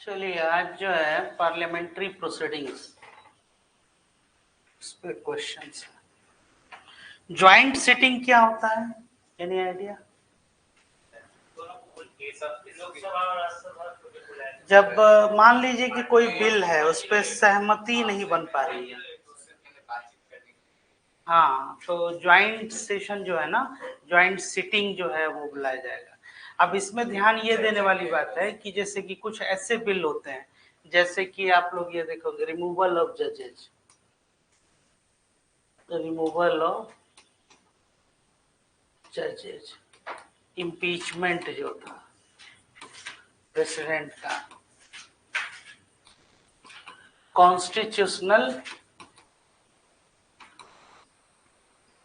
चलिए आज जो है पार्लियामेंट्री प्रोसीडिंग्स पे क्वेश्चंस है। ज्वाइंट सिटिंग क्या होता है? Any idea? जब मान लीजिए कि कोई बिल है उस पर सहमति नहीं बन पा रही है, हाँ, तो ज्वाइंट सेशन जो है ना, ज्वाइंट सिटिंग जो है वो बुलाया जाएगा। अब इसमें ध्यान ये देने वाली बात है कि जैसे कि कुछ ऐसे बिल होते हैं, जैसे कि आप लोग ये देखोगे, removal of जजेज, removal of जजेज, impeachment जो था प्रेसिडेंट का, कॉन्स्टिट्यूशनल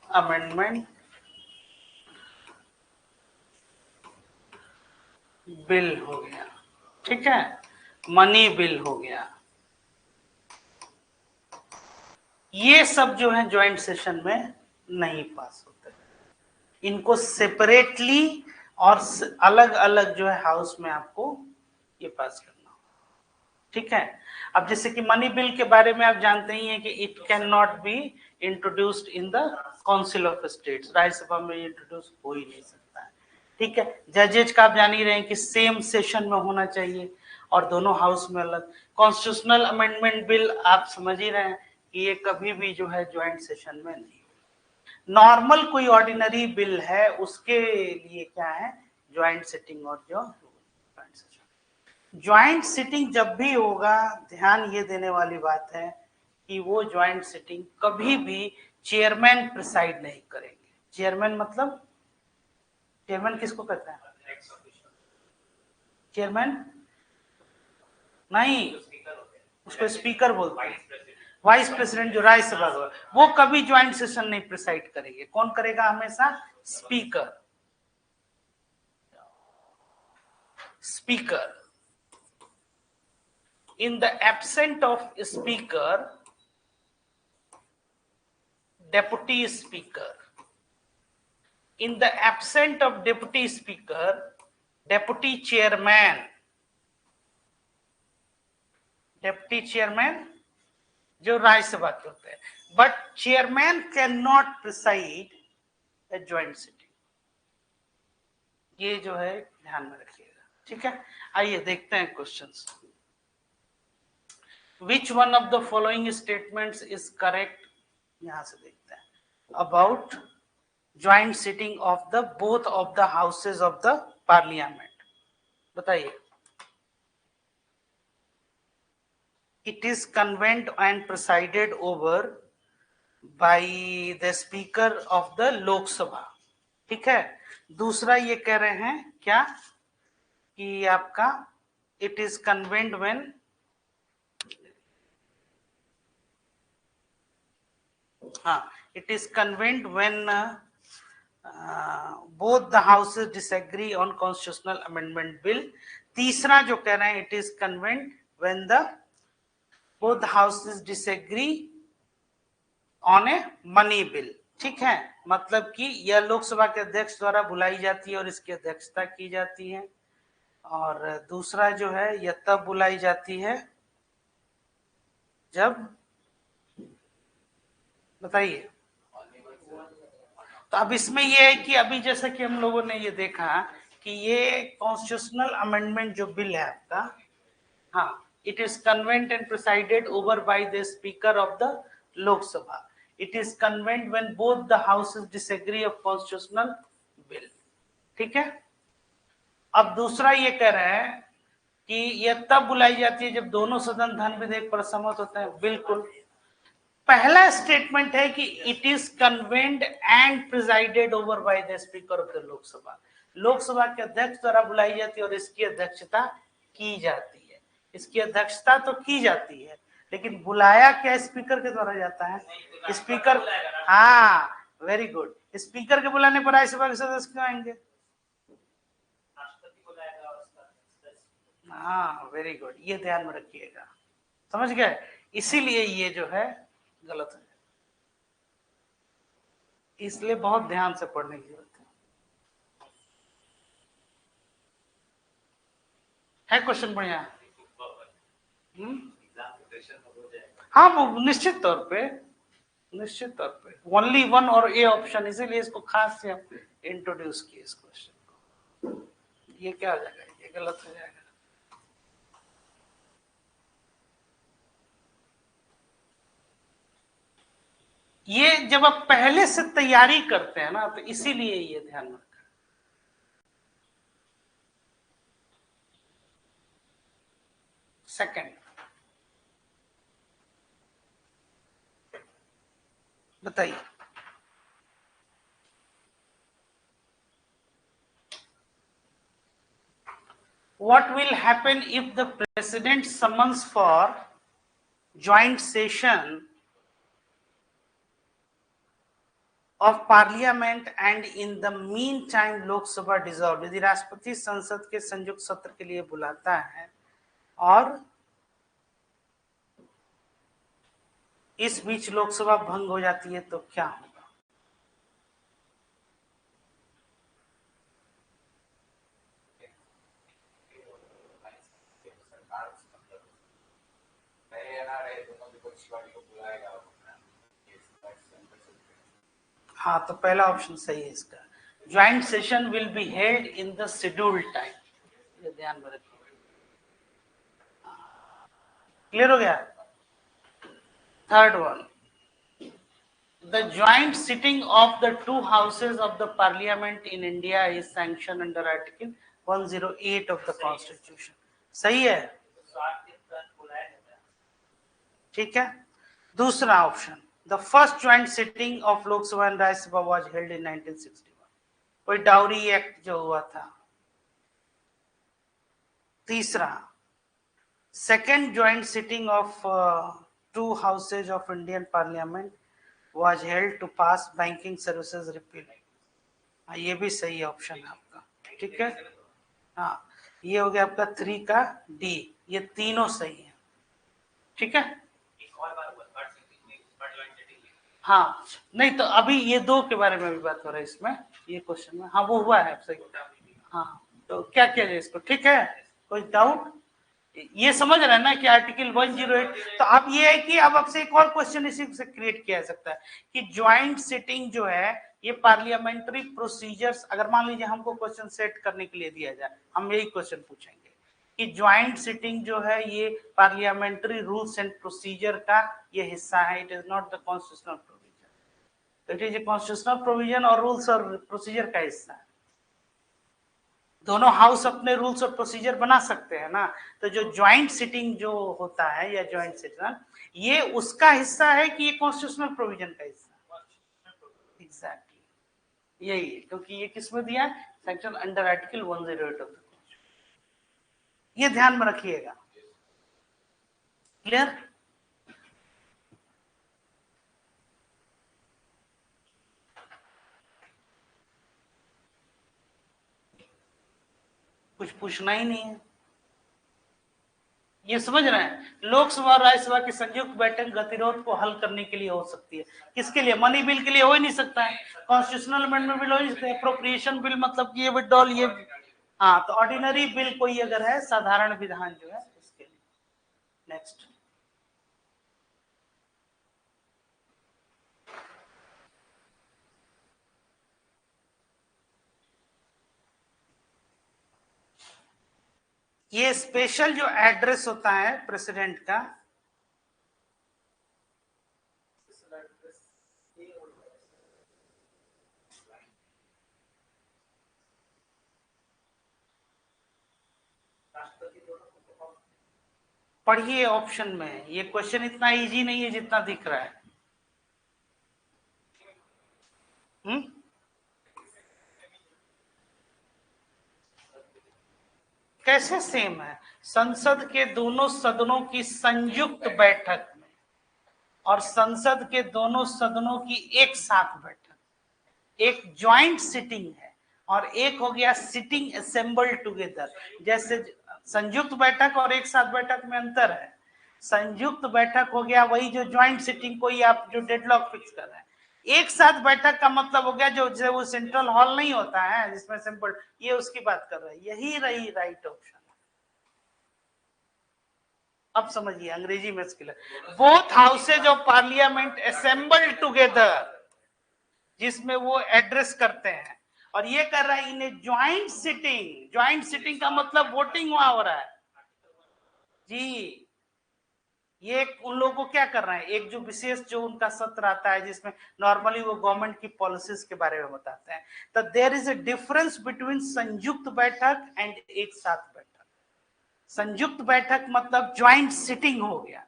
अमेंडमेंट बिल हो गया, ठीक है, मनी बिल हो गया, ये सब जो है ज्वाइंट सेशन में नहीं पास होते, इनको सेपरेटली और अलग अलग जो है हाउस में आपको ये पास करना होगा, ठीक है। अब जैसे कि मनी बिल के बारे में आप जानते ही हैं कि it can not be introduced in the council of states, Rajya Sabha में इंट्रोड्यूस हो ही नहीं सकता है, ठीक है। जजेज का आप जान ही रहे हैं कि सेम सेशन में होना चाहिए और दोनों हाउस में अलग। कॉन्स्टिट्यूशनल अमेंडमेंट बिल आप समझ ही रहे हैं कि ये कभी भी जो है ज्वाइंट सेशन में नहीं। नॉर्मल कोई ऑर्डिनरी बिल है उसके लिए क्या है, ज्वाइंट सिटिंग और जो ज्वाइंट सेशन। ज्वाइंट सिटिंग जब भी होगा, ध्यान ये देने वाली बात है कि वो ज्वाइंट सिटिंग कभी भी चेयरमैन प्रिसाइड नहीं करेंगे। चेयरमैन मतलब, चेयरमैन किसको कहते हैं? चेयरमैन नहीं, उसको स्पीकर बोलते हैं। वाइस प्रेसिडेंट जो राज्यसभा का, वो कभी ज्वाइंट सेशन नहीं प्रिसाइड करेंगे। कौन करेगा? हमेशा speaker. Speaker, in the absence of speaker, deputy speaker, in the absence of deputy speaker, deputy chairman, deputy chairman जो राज्यसभा के होते हैं, but chairman can not preside A joint sitting, ये जो है ध्यान में रखिएगा, ठीक है। आइए देखते हैं questions. Which one of the following statements is correct? यहां से देखते हैं। About joint sitting of the both of the houses of the parliament, बताइए। It is convened and presided over by the speaker of the Lok Sabha, ठीक है। दूसरा ये कह रहे हैं क्या कि आपका it is convened when, हाँ, it is convened when both the houses disagree on constitutional amendment bill। तीसरा जो कह रहे हैं it is convened when the both the houses disagree on a money bill, ठीक है। मतलब कि यह लोकसभा के अध्यक्ष द्वारा बुलाई जाती है और इसकी अध्यक्षता की जाती है, और दूसरा जो है यह तब बुलाई जाती है जब, बताइए। तो अब इसमें यह है कि अभी जैसा कि हम लोगों ने ये देखा कि ये कॉन्स्टिट्यूशनल अमेंडमेंट जो बिल है आपका, हाँ, it is convent and presided over by the speaker of the Lok Sabha. It is convent when both the houses disagree of constitutional bill, ठीक है। अब दूसरा ये कह रहे हैं कि यह तब बुलाई जाती है जब दोनों सदन धन विधेयक पर सहमत होते हैं। बिल्कुल, पहला स्टेटमेंट है कि it is convened and presided over by the speaker of the Lok Sabha. Lok Sabha के अध्यक्ष द्वारा बुलाई जाती है और इसकी अध्यक्षता की जाती है। इसकी अध्यक्षता तो की जाती है, लेकिन बुलाया क्या स्पीकर के द्वारा जाता है? स्पीकर, हाँ, वेरी गुड। स्पीकर के बुलाने पर राज्यसभा के सदस्य क्यों आएंगे? हाँ, वेरी गुड, ये ध्यान में रखिएगा, समझ गए। इसीलिए ये जो है गलत है, इसलिए बहुत ध्यान से पढ़ने की जरूरत है। क्वेश्चन बढ़िया? हाँ वो निश्चित तौर पे ओनली वन और ए ऑप्शन, इसीलिए इसको खास से हम इंट्रोड्यूस किए इस क्वेश्चन को। ये क्या हो जाएगा, ये गलत हो जाएगा। ये जब आप पहले से तैयारी करते हैं ना, तो इसीलिए ये ध्यान रखें। सेकंड बताइए। What will happen if the president summons for joint session of parliament and in the meantime Lok Sabha dissolved? यदि राष्ट्रपति संसद के संयुक्त सत्र के लिए बुलाता है और इस बीच लोकसभा भंग हो जाती है तो क्या होगा? हाँ तो पहला ऑप्शन सही है इसका। Joint session will be held in the scheduled time, ये ध्यान में रखिए। क्लियर हो गया? Third one, the joint sitting of the two houses of the parliament in India is sanctioned under article 108 of the constitution. सही है? ठीक है। दूसरा option, the first joint sitting of Lok Sabha and Rajya Sabha was held in 1961. कोई dowry act जो हुआ था। तीसरा, second joint sitting of two houses of Indian parliament was held to pass banking services repeal. हाँ ये भी सही option है आपका, ठीक है। हाँ ये हो गया आपका 3 का डी, ये तीनों सही है, ठीक है। हाँ नहीं तो अभी ये दो के बारे में भी बात हो रहा है इसमें, ये क्वेश्चन में। हाँ वो हुआ है सही। हाँ तो क्या किया जाए इसको, ठीक है। कोई डाउट? ये समझ रहे हैं ना कि आर्टिकल 108। तो अब ये है कि अब आपसे एक और क्वेश्चन इसी से क्रिएट किया जा सकता है कि ज्वाइंट सिटिंग जो है ये पार्लियामेंट्री प्रोसीजर्स, अगर मान लीजिए हमको क्वेश्चन सेट करने के लिए दिया जाए, हम यही क्वेश्चन पूछेंगे कि ज्वाइंट सिटिंग जो है ये पार्लियामेंट्री रूल्स एंड प्रोसीजर का ये हिस्सा है, it is not the constitutional provision, it is a constitutional provision और रूल्स और प्रोसीजर का हिस्सा है। दोनों हाउस अपने रूल्स और प्रोसीजर बना सकते हैं ना, तो जो ज्वाइंट सिटिंग जो होता है या ज्वाइंट सेशन, ये उसका हिस्सा है कि ये कॉन्स्टिट्यूशनल प्रोविजन का हिस्सा है? एग्जैक्टली यही है, क्योंकि ये किसमें दिया है, section under article 108 of the constitution. ये ध्यान में रखिएगा। क्लियर? कुछ पूछना ही नहीं है, ये समझ रहे हैं। लोकसभा और राज्यसभा की संयुक्त बैठक गतिरोध को हल करने के लिए हो सकती है, किसके लिए? मनी बिल के लिए हो ही नहीं सकता है, कॉन्स्टिट्यूशनल अमेंडमेंट बिल हो नहीं सकता है, अप्रोप्रिएशन बिल मतलब ये विड्रॉल ये। हाँ तो ऑर्डिनरी बिल कोई अगर है, साधारण विधान जो है इसके लिए। नेक्स्ट, ये स्पेशल जो एड्रेस होता है प्रेसिडेंट का, पढ़िए ऑप्शन में, ये क्वेश्चन इतना इजी नहीं है जितना दिख रहा है। कैसे सेम है? संसद के दोनों सदनों की संयुक्त बैठक में और संसद के दोनों सदनों की एक साथ बैठक, एक ज्वाइंट सिटिंग है और एक हो गया सिटिंग असेंबल टुगेदर। जैसे संयुक्त बैठक और एक साथ बैठक में अंतर है। संयुक्त बैठक हो गया वही जो ज्वाइंट सिटिंग को ही आप जो डेडलॉक फिक्स कर रहे हैं। एक साथ बैठक का मतलब हो गया जो वो सेंट्रल हॉल नहीं होता है जिसमें सिंपल, ये उसकी बात कर रहे हैं। यही रही राइट ऑप्शन। अब समझिए, अंग्रेजी में स्किल है। Both houses of parliament assemble together, जिसमें वो एड्रेस करते हैं, और ये कर रहा है इन ए ज्वाइंट सिटिंग। ज्वाइंट सिटिंग का मतलब वोटिंग वहां हो रहा है जी। ये उन लोगों को क्या कर रहे हैं, एक जो विशेष जो उनका सत्र आता है जिसमें नॉर्मली वो गवर्नमेंट की पॉलिसीज के बारे में बताते हैं। तो there is a difference between संयुक्त बैठक एंड एक साथ बैठक। संयुक्त बैठक मतलब ज्वाइंट सिटिंग हो गया,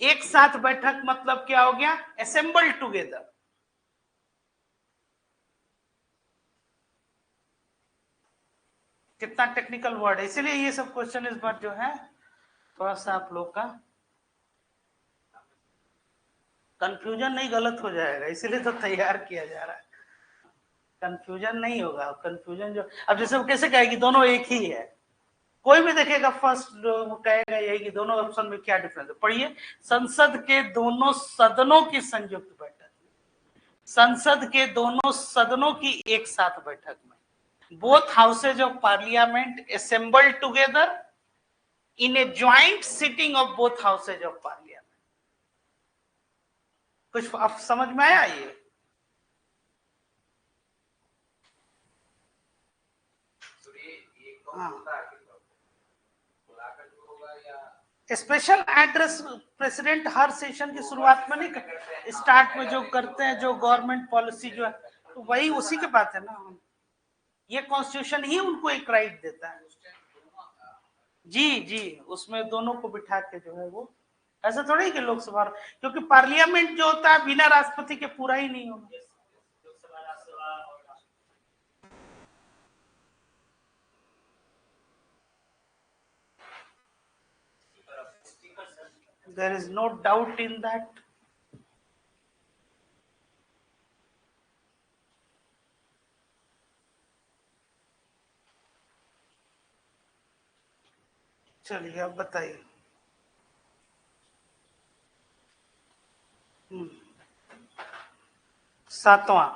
एक साथ बैठक मतलब क्या हो गया, असेंबल टुगेदर। कितना टेक्निकल वर्ड है, इसीलिए ये सब क्वेश्चन इस बार जो है थोड़ा सा आप लोग का कंफ्यूजन नहीं गलत हो जाएगा, इसीलिए तो तैयार किया जा रहा है। कंफ्यूजन नहीं होगा। कंफ्यूजन जो अब जैसे वो कैसे कहेगी दोनों एक ही है, कोई भी देखेगा फर्स्ट कहेगा यही कि दोनों ऑप्शन में क्या डिफरेंस है। पढ़िए, संसद के दोनों सदनों की संयुक्त बैठक, संसद के दोनों सदनों की एक साथ बैठक में, both houses of parliament assemble together in A joint sitting of both houses of parliament. कुछ अब समझ में आया ये? स्पेशल एड्रेस प्रेसिडेंट हर सेशन की शुरुआत में नहीं कर, स्टार्ट में जो करते हैं जो गवर्नमेंट पॉलिसी जो है, तो वही उसी के बात है ना। ये कॉन्स्टिट्यूशन ही उनको एक राइट देता है। जी जी, उसमें दोनों को बिठा के जो है वो, ऐसा थोड़ी कि लोकसभा, क्योंकि पार्लियामेंट जो होता है बिना राष्ट्रपति के पूरा ही नहीं होगा। There is no doubt in that. चलिए अब बताइए। सातवां,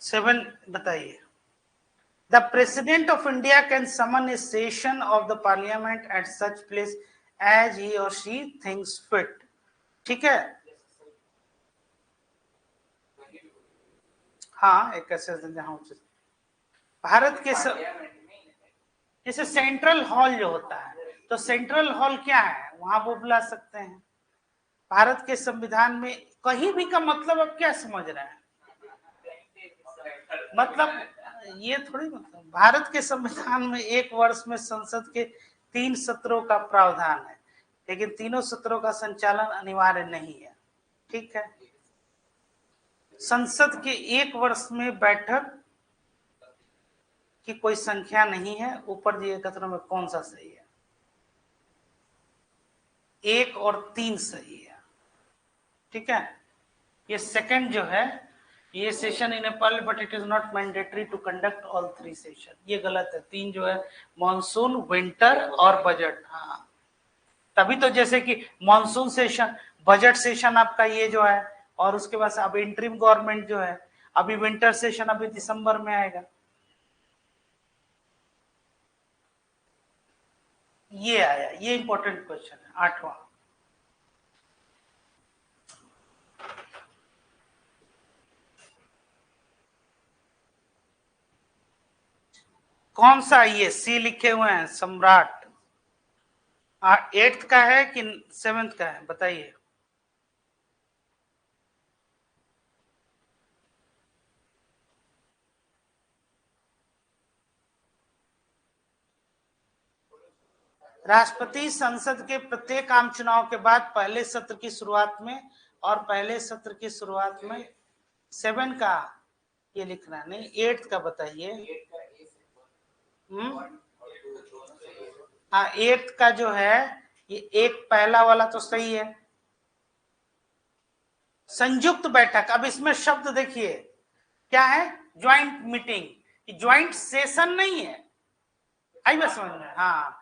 सेवन बताइए। The President of India can summon a session of the Parliament at such place as he or she thinks fit. ठीक है, हाँ, एक ऐसे जहां भारत के जैसे सेंट्रल हॉल जो होता है, तो सेंट्रल हॉल क्या है, वहां वो बुला सकते हैं। भारत के संविधान में कहीं भी का मतलब अब क्या समझ रहे हैं, मतलब ये थोड़ी, मतलब भारत के संविधान में एक वर्ष में संसद के 3 सत्रों का प्रावधान है, लेकिन तीनों सत्रों का संचालन अनिवार्य नहीं है। ठीक है, संसद के एक वर्ष में बैठक की कोई संख्या नहीं है। ऊपर दिए कथनों में कौन सा सही है, 1 और 3 सही है। ठीक है, ये सेकंड जो है, ये session in Nepal but it is not mandatory to conduct all 3 session, ये गलत है। 3 जो है मॉनसून, विंटर और बजट। हाँ, तभी तो जैसे कि मॉनसून सेशन, बजट सेशन आपका ये जो है, और उसके बाद अब इंटरिम गवर्नमेंट जो है, अभी विंटर सेशन अभी दिसंबर में आएगा। ये आया, ये इंपॉर्टेंट क्वेश्चन है, 8वां। कौन सा, ये सी लिखे हुए हैं सम्राट। 8th का है कि 7th का है, बताइए। राष्ट्रपति संसद के प्रत्येक आम चुनाव के बाद पहले सत्र की शुरुआत में, और पहले सत्र की शुरुआत में 7 का ये लिखना नहीं, 8th का बताइए। हाँ, 8th का जो है ये एक पहला वाला तो सही है, संयुक्त बैठक। अब इसमें शब्द देखिए क्या है, ज्वाइंट मीटिंग, ज्वाइंट सेशन नहीं है। आई बात समझ में? हाँ।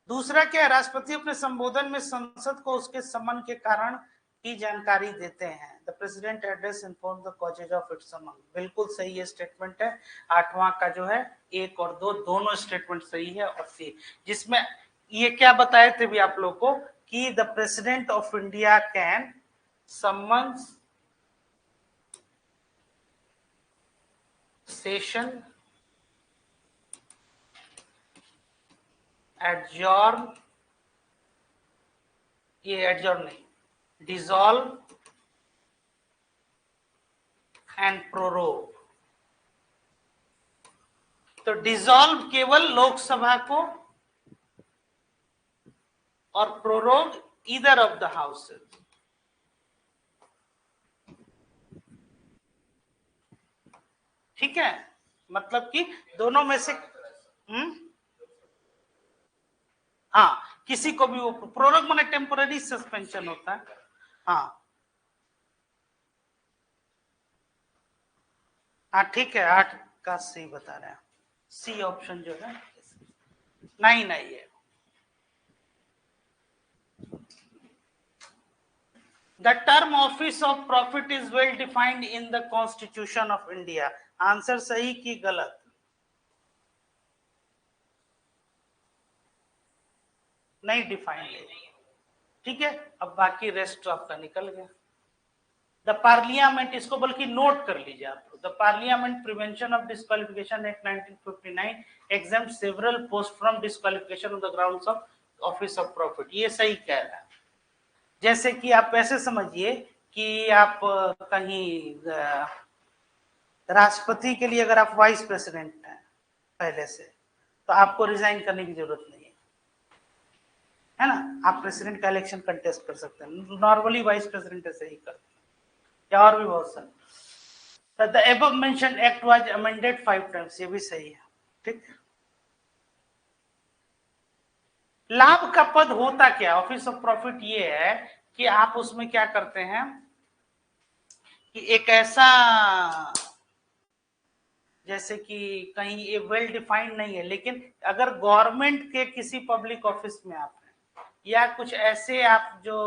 दूसरा क्या है, राष्ट्रपति अपने संबोधन में संसद को उसके सम्मान के कारण की जानकारी देते हैं। The president address inform the causes of its among, बिल्कुल सही ये स्टेटमेंट है। 8वां का जो है 1 और 2 दोनों स्टेटमेंट सही है। और सी जिसमें ये क्या बताए थे भी आप लोग को कि the president of India can summons session, adjourn, ये एडजॉर्न नहीं, डिसॉल्व एंड प्रोरोग। तो डिसॉल्व केवल लोकसभा को और prorogue either of the houses. ठीक है, मतलब कि दोनों में से हाँ, किसी को भी वो प्रोरोग माने टेम्पोररी सस्पेंशन होता है। हाँ हाँ ठीक है, 8 का सी बता रहे हैं। सी ऑप्शन जो है नहीं है। The term office of profit is well defined in the Constitution of India. Answer सही कि गलत? नहीं डिफाइंड है। ठीक है, अब बाकी रेस्ट आपका निकल गया। द पार्लियामेंट, इसको बल्कि नोट कर लीजिए आप। The parliament prevention of disqualification act 1959 exempt several posts from disqualification on the grounds of office of profit, ये सही कह रहा है। जैसे कि आप ऐसे समझिए कि आप कहीं राष्ट्रपति के लिए अगर आप वाइस प्रेसिडेंट हैं पहले से, तो आपको रिजाइन करने की जरूरत नहीं है ना, आप प्रेसिडेंट का इलेक्शन कंटेस्ट कर सकते हैं। नॉर्मली वाइस प्रेसिडेंट ऐसे ही करते हैं, या और भी बहुत सारे। The above mentioned act was amended 5 times, ये भी सही है। ठीक, लाभ का पद होता क्या, ऑफिस ऑफ प्रॉफिट ये है कि आप उसमें क्या करते हैं कि एक ऐसा, जैसे कि कहीं ये वेल डिफाइंड नहीं है, लेकिन अगर गवर्नमेंट के किसी पब्लिक ऑफिस में आप हैं या कुछ ऐसे आप जो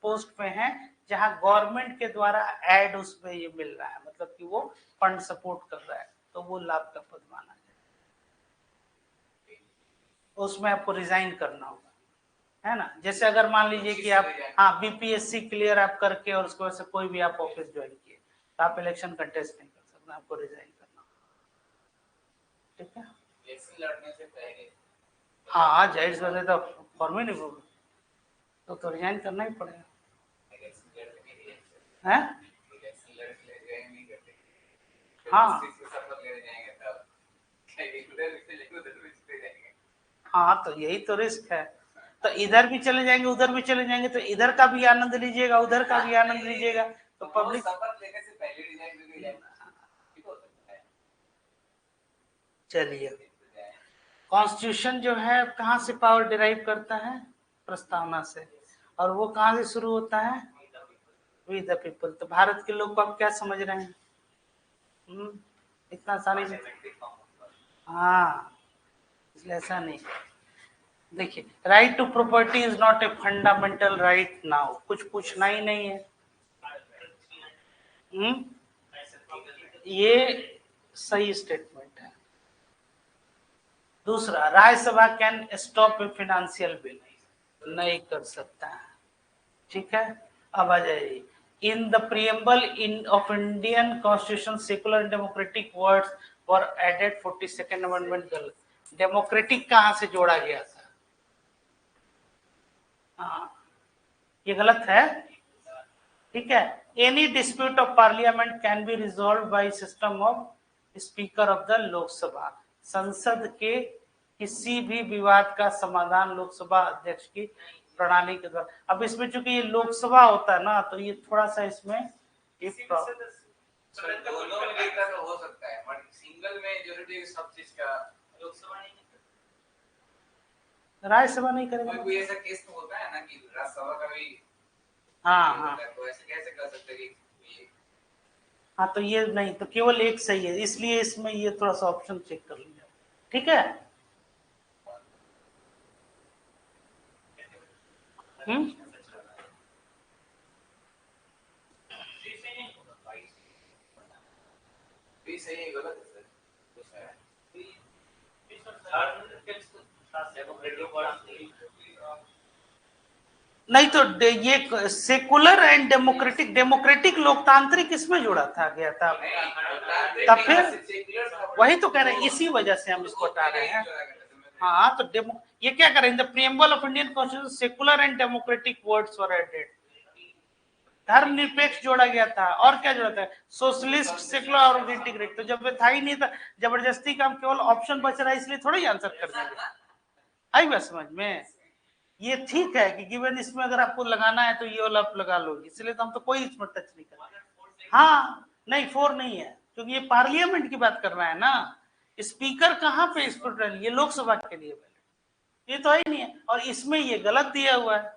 पोस्ट पे हैं जहां गवर्नमेंट के द्वारा एड उसमें ये मिल रहा है, मतलब कि वो फंड सपोर्ट कर रहा है, तो वो लाभ का पद माना जाए। उसमें आपको रिजाइन करना होगा, है ना। जैसे अगर मान लीजिए कि आप हाँ बीपीएससी क्लियर आप करके और उसको वैसे कोई भी आप ऑफिस ज्वाइन किए, तो आप इलेक्शन कंटेस्ट नहीं कर सकते, आपको रिजाइन करना। ठीक है, लड़ने से पहले हाँ जाहिर सी बात है, तो फॉर्म ही नहीं भूल तो रिजाइन करना ही पड़ेगा है। हाँ हाँ, तो यही तो रिस्क है। तो इधर भी चले जाएंगे उधर भी चले जाएंगे, तो इधर का भी आनंद लीजिएगा उधर का भी आनंद लीजिएगा, तो पब्लिक चलिए। कॉन्स्टिट्यूशन जो है कहाँ से पावर डिराइव करता है, प्रस्तावना से, और वो कहाँ से शुरू होता है, वी द पीपल। तो भारत के लोग को आप क्या समझ रहे हैं, इतना सारी, हाँ इसलिए ऐसा नहीं। देखिए, right to property is not a fundamental right now, कुछ पूछना ही नहीं है। ये सही स्टेटमेंट है। दूसरा, Rajya Sabha can stop a financial bill, नहीं कर सकता है। ठीक है, अब आ जाइए। In the preamble in of Indian constitution secular and democratic words were added 42nd amendment. Democratic कहां से जोड़ा गया था, हाँ ये गलत है। ठीक है, any dispute of parliament can be resolve by system of speaker of the Lok Sabha, संसद के किसी भी विवाद का समाधान लोकसभा अध्यक्ष की प्रणाली के द्वारा। अब इसमें चूंकि ये लोकसभा होता है ना, तो ये थोड़ा सा इसमें दोनों में देखा तो हो सकता है, बट सिंगल मेजॉरिटी सब चीज का लोकसभा नहीं, राज्यसभा नहीं करेगा। कोई ऐसा केस तो होता है ना कि राज्यसभा का भी, हाँ, तो ऐसे कैसे कर सकते हैं कि, हाँ तो ये नहीं, तो केवल एक सही है, इसलिए इसमें ये थोड़ा सा ऑप्शन चेक कर लीजिए। ठीक है, सही है गलत है नहीं तो ये सेकुलर एंड डेमोक्रेटिक, डेमोक्रेटिक लोकतांत्रिक इसमें जुड़ा था गया था, तब फिर वही तो कह रहे हैं, इसी वजह से हम इसको हटा रहे हैं। हाँ तो डेमो ये क्या करें, in the preamble of Indian constitution secular and democratic words were added, धर्मनिरपेक्ष जोड़ा गया था, और क्या जोड़ा था, सोशलिस्ट, सेकुलर और इंटीग्रेट। तो जब था ही नहीं था, जबरदस्ती का हम केवल ऑप्शन बच रहा है, इसलिए थोड़ा ही आंसर कर देंगे। आई बात समझ में? ये ठीक है कि गिवन इसमें अगर आपको लगाना है तो ये वाला आप लगा लोगे, इसलिए तो हम तो कोई इसमें टच नहीं कर रहे। हाँ नहीं 4 नहीं है, क्योंकि ये पार्लियामेंट की बात कर रहा है ना, स्पीकर कहाँ पे इस पर, ये लोकसभा के लिए पहले, ये तो है ही नहीं है, और इसमें ये गलत दिया हुआ है।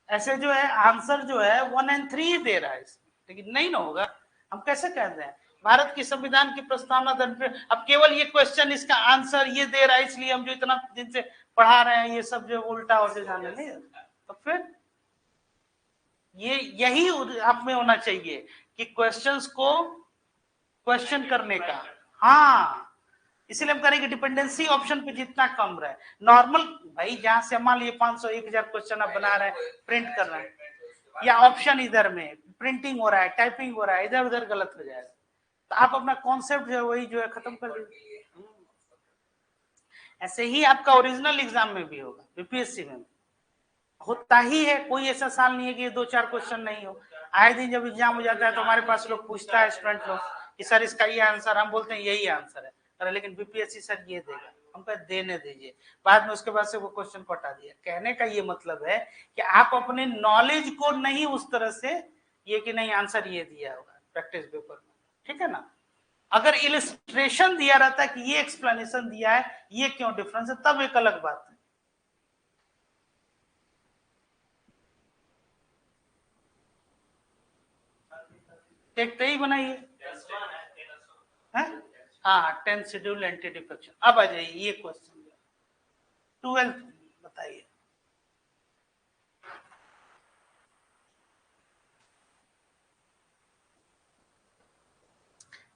ऐसे जो है आंसर जो है 1 और 3 दे रहा है इसमें, लेकिन नहीं ना होगा, हम कैसे कहते हैं भारत की संविधान की प्रस्तावना पे अब केवल ये क्वेश्चन इसका आंसर ये दे रहा है, इसलिए हम जो इतना दिन से पढ़ा रहे हैं ये सब जो उल्टा और जाने नहीं, तो फिर ये यही आप में होना चाहिए कि क्वेश्चंस को क्वेश्चन करने का। हाँ इसलिए हम करेंगे डिपेंडेंसी ऑप्शन पे जितना कम रहे, नॉर्मल भाई जहां से मान लीजिए 500 1000 क्वेश्चन आप बना रहे हैं, प्रिंट कर रहे हैं, या ऑप्शन इधर में प्रिंटिंग हो रहा है, टाइपिंग हो रहा है, इधर उधर गलत हो जाएगा, तो आप अपना कॉन्सेप्ट जो है वही जो है खत्म कर दीजिए। ऐसे ही आपका ओरिजिनल एग्जाम में भी होगा, बीपीएससी में होता ही है, कोई ऐसा साल नहीं है कि 2-4 क्वेश्चन नहीं हो। आए दिन जब एग्जाम हो जाता है तो हमारे पास लोग पूछता है स्टूडेंट लोग कि सर इसका ये आंसर, हम बोलते हैं यही आंसर है, अरे लेकिन बीपीएससी सर ये देगा, हम कह देने दीजिए, बाद में उसके बाद से वो क्वेश्चन को हटा दिया। कहने का ये मतलब है कि आप अपने नॉलेज को नहीं उस तरह से ये कि नहीं आंसर ये दिया होगा प्रैक्टिस पेपर में, ठीक है ना। अगर इलिस्ट्रेशन दिया रहता है कि ये एक्सप्लेनेशन दिया है, ये क्यों डिफरेंस है, तब एक अलग बात है। देखते ही बनाइए, हाँ 10 शेड्यूल एंटी डिफेक्शन। अब आ जाइए ये क्वेश्चन 12 बताइए।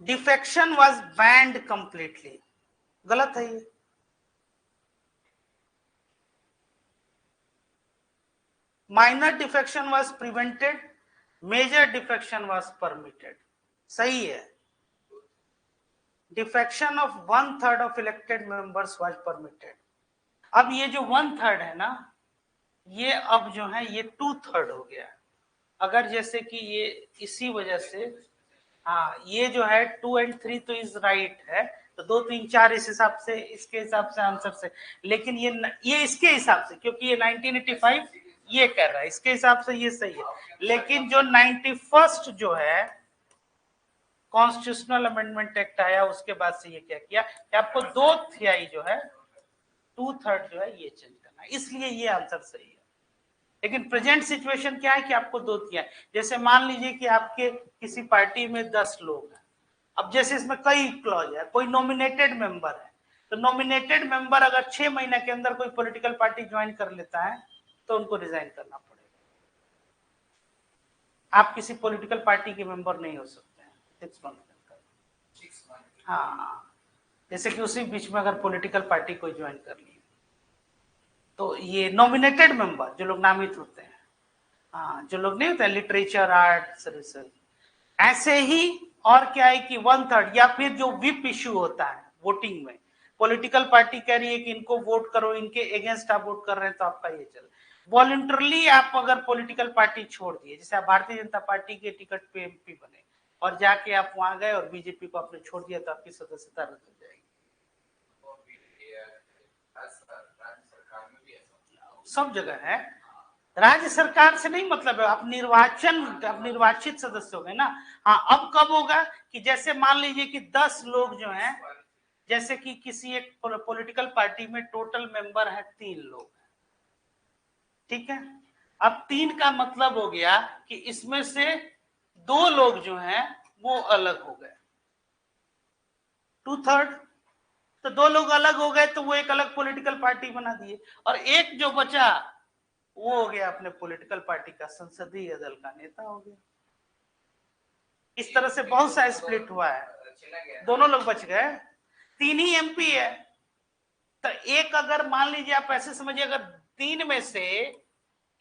डिफेक्शन वाज बैंड कंप्लीटली, गलत है ये। Minor defection was prevented, major defection was permitted, सही है। Defection of 1/3 of elected members was permitted. अब ये जो 1/3 है ना, ये अब जो है ये 2/3 हो गया। अगर जैसे कि ये इसी वजह से, हाँ ये जो है 2 और 3 तो इज राइट है, तो 2 3 4 इस हिसाब से, इसके हिसाब से आंसर से, लेकिन ये इसके हिसाब से, क्योंकि ये 1985 ये कर रहा है, इसके हिसाब से ये सही है, लेकिन जो 91st जो है कॉन्स्टिट्यूशनल अमेंडमेंट एक्ट आया उसके बाद से ये क्या किया कि आपको 2/3 जो है 2/3 जो है ये चेंज करना है, इसलिए ये आंसर सही है। लेकिन प्रेजेंट सिचुएशन क्या है कि आपको 2/3, जैसे मान लीजिए कि आपके किसी पार्टी में 10 लोग हैं, अब जैसे इसमें कई क्लॉज है, कोई नॉमिनेटेड मेंबर है, तो नॉमिनेटेड मेंबर अगर 6 महीने के अंदर कोई पॉलिटिकल पार्टी ज्वाइन कर लेता है तो उनको रिजाइन करना पड़ेगा। आप किसी पॉलिटिकल पार्टी के मेंबर नहीं हो सकते हैं 6 मंथ के अंदर। हाँ जैसे कि उसी बीच में अगर पॉलिटिकल पार्टी कोई ज्वाइन कर ली तो ये नॉमिनेटेड मेंबर जो लोग नामित होते हैं, हाँ जो लोग नहीं होते हैं लिटरेचर आर्ट्स रिसर्च, ऐसे ही और क्या है कि 1/3 या फिर जो विप इश्यू होता है वोटिंग में, पॉलिटिकल पार्टी कह रही है कि इनको वोट करो, इनके अगेंस्ट आप वोट कर रहे हैं तो आपका ये चल, वॉलंटरली आप अगर पॉलिटिकल पार्टी छोड़ दिए, जैसे आप भारतीय जनता पार्टी के टिकट पे एमपी बने और जाके आप वहां गए और बीजेपी को आपने छोड़ दिया तो आपकी सदस्यता रद्द हो जाएगी। सब जगह है, राज्य सरकार से नहीं मतलब है, आप निर्वाचित सदस्य हो गए ना। हाँ अब कब होगा कि जैसे मान लीजिए कि 10 लोग जो हैं, जैसे कि किसी एक पॉलिटिकल पार्टी में टोटल मेंबर है 3 लोग, ठीक है, अब 3 का मतलब हो गया कि इसमें से 2 लोग जो हैं वो अलग हो गए, 2/3, तो 2 लोग अलग हो गए तो वो एक अलग पॉलिटिकल पार्टी बना दिए, और एक जो बचा वो हो गया अपने पॉलिटिकल पार्टी का संसदीय दल का नेता हो गया। इस तरह से बहुत सा स्प्लिट हुआ है। दोनों लोग बच गए, 3 ही एमपी है। तो एक अगर मान लीजिए आप ऐसे समझिए, अगर 3 में से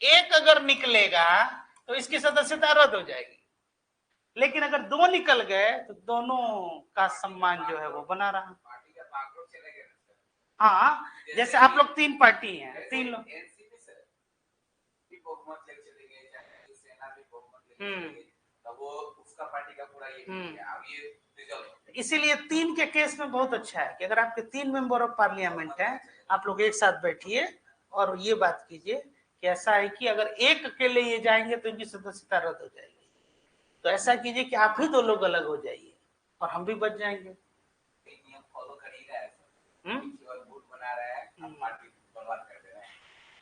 एक अगर निकलेगा तो इसकी सदस्यता रद्द हो जाएगी, लेकिन अगर 2 निकल गए तो दोनों का सम्मान जो है वो बना रहा। हाँ, जैसे आप लोग 3 पार्टी हैं, 3 लोग। इसीलिए 3 के केस में बहुत अच्छा है कि अगर आपके 3 मेंबर ऑफ पार्लियामेंट हैं, आप लोग एक साथ बैठिए और ये बात कीजिए कि ऐसा है कि अगर एक अकेले ये जाएंगे तो इनकी सदस्यता रद्द हो जाएगी, तो ऐसा कीजिए कि आप ही 2 लोग अलग हो जाइए और हम भी बच जाएंगे।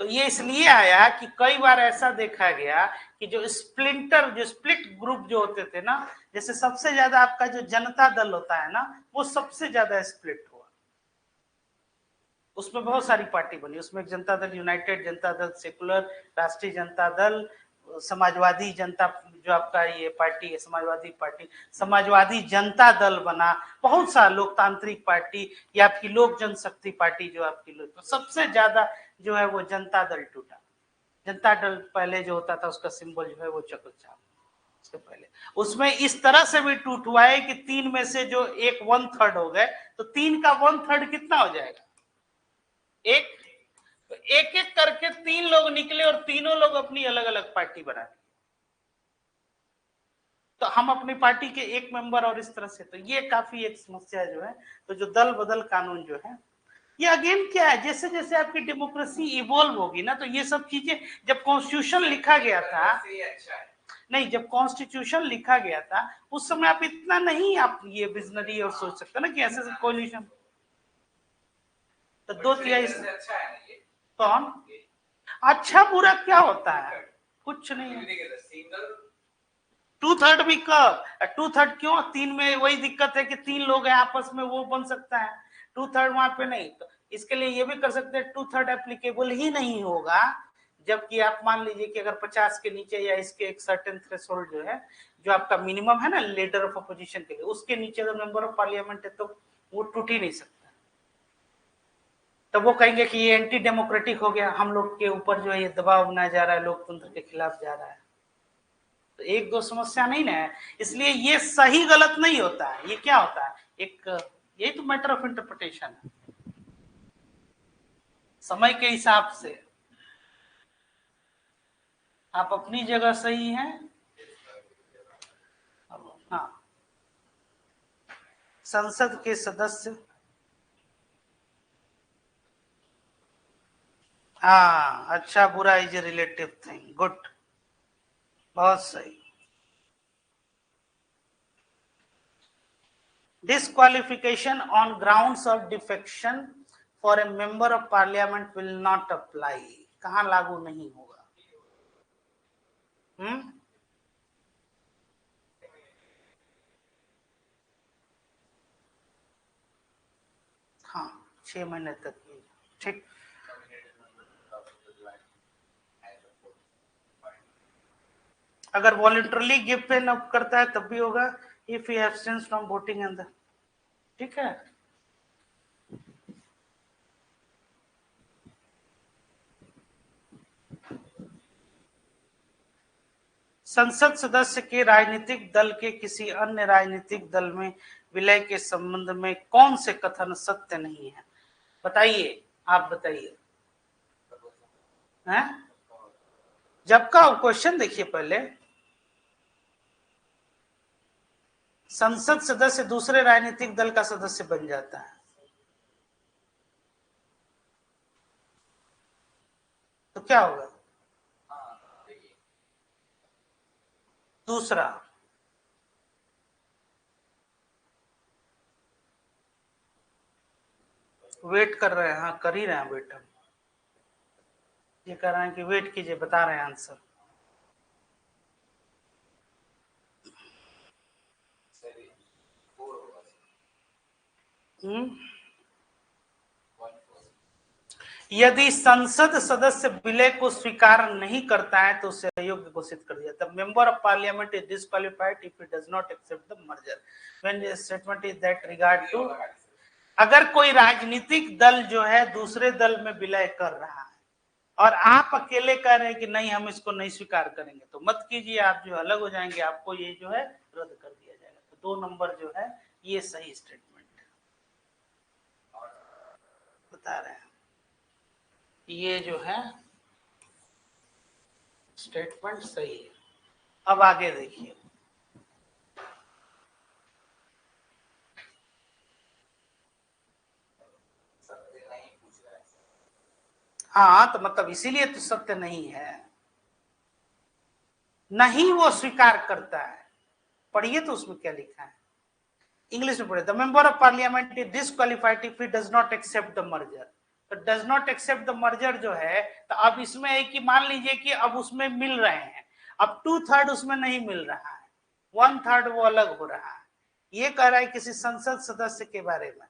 तो ये इसलिए आया कि कई बार ऐसा देखा गया कि जो स्प्लिट ग्रुप जो होते थे ना, जैसे सबसे ज्यादा आपका जो जनता दल होता है ना, वो सबसे ज्यादा स्प्लिट हुआ, उसमें बहुत सारी पार्टी बनी, उसमें जनता दल यूनाइटेड, जनता दल सेकुलर, राष्ट्रीय जनता दल, समाजवादी जनता, जो आपका ये पार्टी है समाजवादी पार्टी, समाजवादी जनता दल बना, बहुत सा लोकतांत्रिक पार्टी, या आपकी लोक जनशक्ति पार्टी जो आपकी लोग, तो सबसे ज्यादा जो है वो जनता दल टूटा। जनता दल पहले जो होता था उसका सिंबल जो है वो चक्र छाप, उसके पहले उसमें इस तरह से भी टूट हुआ है कि 3 में से जो एक 1/3 हो गए, तो 3 का 1/3 कितना हो जाएगा, एक। तो एक एक करके 3 लोग निकले और तीनों लोग अपनी अलग अलग पार्टी बना ली, तो हम अपनी पार्टी के एक मेंबर और इस तरह से, तो ये काफी एक समस्या जो है। तो जो दल बदल कानून जो है, ये अगेन क्या है, जैसे जैसे आपकी डेमोक्रेसी इवॉल्व होगी ना, तो ये सब चीजें, जब कॉन्स्टिट्यूशन लिखा गया था, नहीं, जब कॉन्स्टिट्यूशन लिखा गया था उस समय आप इतना नहीं आप ये विजनरी और सोच सकते ना कि ऐसे कोलिशन, तो 2/3 कौन, अच्छा बुरा क्या होता है, कुछ नहीं है। 2/3 भी कब, 2/3 क्यों, 3 में वही दिक्कत है कि 3 लोग हैं आपस में, वो बन सकता है, 2/3 वहां पे नहीं, तो इसके लिए ये भी कर सकते हैं 2/3 एप्लीकेबल ही नहीं होगा, जबकि आप मान लीजिए कि अगर 50 के नीचे या इसके एक सर्टेन थ्रेशोल्ड जो है, जो आपका मिनिमम है ना लीडर ऑफ अपोजिशन के लिए, उसके नीचे अगर मेंबर ऑफ पार्लियामेंट है तो वो टूट ही नहीं सकता। तो वो कहेंगे कि ये एंटी डेमोक्रेटिक हो गया, हम लोग के ऊपर जो है ये दबाव बनाया जा रहा है, लोकतंत्र के खिलाफ जा रहा है, तो एक दो समस्या नहीं ना है। इसलिए ये सही गलत नहीं होता है, ये क्या होता है, एक यही तो मैटर ऑफ इंटरप्रिटेशन है, समय के हिसाब से आप अपनी जगह सही हैं। हाँ, संसद के सदस्य, हाँ, अच्छा बुरा is a relative thing, good, बहुत सही। Disqualification on grounds of defection for a member of parliament will not apply, कहाँ लागू नहीं होगा, हाँ, 6 महीने तक, ठीक। अगर वॉलंटरली गिव पे न करता है तब भी होगा, if he abstains from voting in the, ठीक है। संसद सदस्य के राजनीतिक दल के किसी अन्य राजनीतिक दल में विलय के संबंध में कौन से कथन सत्य नहीं है, बताइए, आप बताइए, हैं? जब का क्वेश्चन देखिए पहले, संसद सदस्य दूसरे राजनीतिक दल का सदस्य बन जाता है, तो क्या होगा, दूसरा, वेट कर रहे हैं, हाँ कर ही रहे हैं वेट, हम ये कर रहे हैं कि वेट कीजिए, बता रहे हैं आंसर। यदि संसद सदस्य विलय को स्वीकार नहीं करता है तो उसे अयोग्य घोषित कर दिया। The member of parliament is disqualified if it does not accept the merger when the statement is that regard to. अगर कोई राजनीतिक दल जो है दूसरे दल में विलय कर रहा है और आप अकेले कह रहे हैं कि नहीं हम इसको नहीं स्वीकार करेंगे, तो मत कीजिए, आप जो अलग हो जाएंगे, आपको ये जो है रद्द कर दिया जाएगा। तो 2 नंबर जो है ये सही स्टेटमेंट बता रहे हैं, ये जो है स्टेटमेंट सही है। अब आगे देखिए, हाँ तो मतलब इसीलिए तो सत्य नहीं है, नहीं वो स्वीकार करता है। पढ़िए तो उसमें क्या लिखा है, इंग्लिश में पढ़े। The member of parliament is disqualified if he does not accept the merger. तो does not accept the merger जो है, तो अब इसमें है कि मान लीजिए कि अब उसमें मिल रहे हैं, अब 2/3 उसमें नहीं मिल रहा है, 1/3 वो अलग हो रहा है। ये कह रहा है किसी संसद सदस्य के बारे में,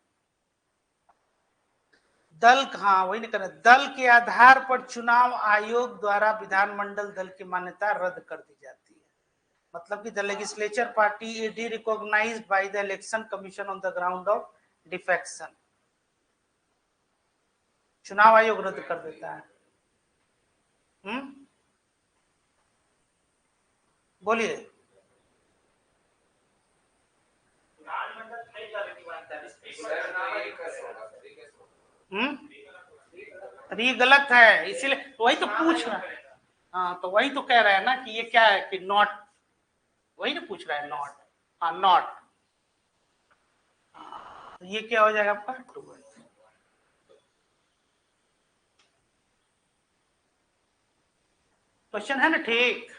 दल, हाँ वही नहीं कर रहे, दल के आधार पर चुनाव आयोग द्वारा विधानमंडल दल की मान्यता रद्द कर दी जाती है। मतलब कि the legislature party is recognised by the election commission on the ground of defection. चुनाव आयोग रद्द कर देता है। बोलिए। ये गलत है, इसीलिए वही तो पूछ रहा है। हाँ तो वही तो कह रहा है ना कि ये क्या है कि नॉट, वही तो पूछ रहा है नॉट। हाँ नॉट, तो ये क्या हो जाएगा आपका 2। क्वेश्चन है ना ठीक,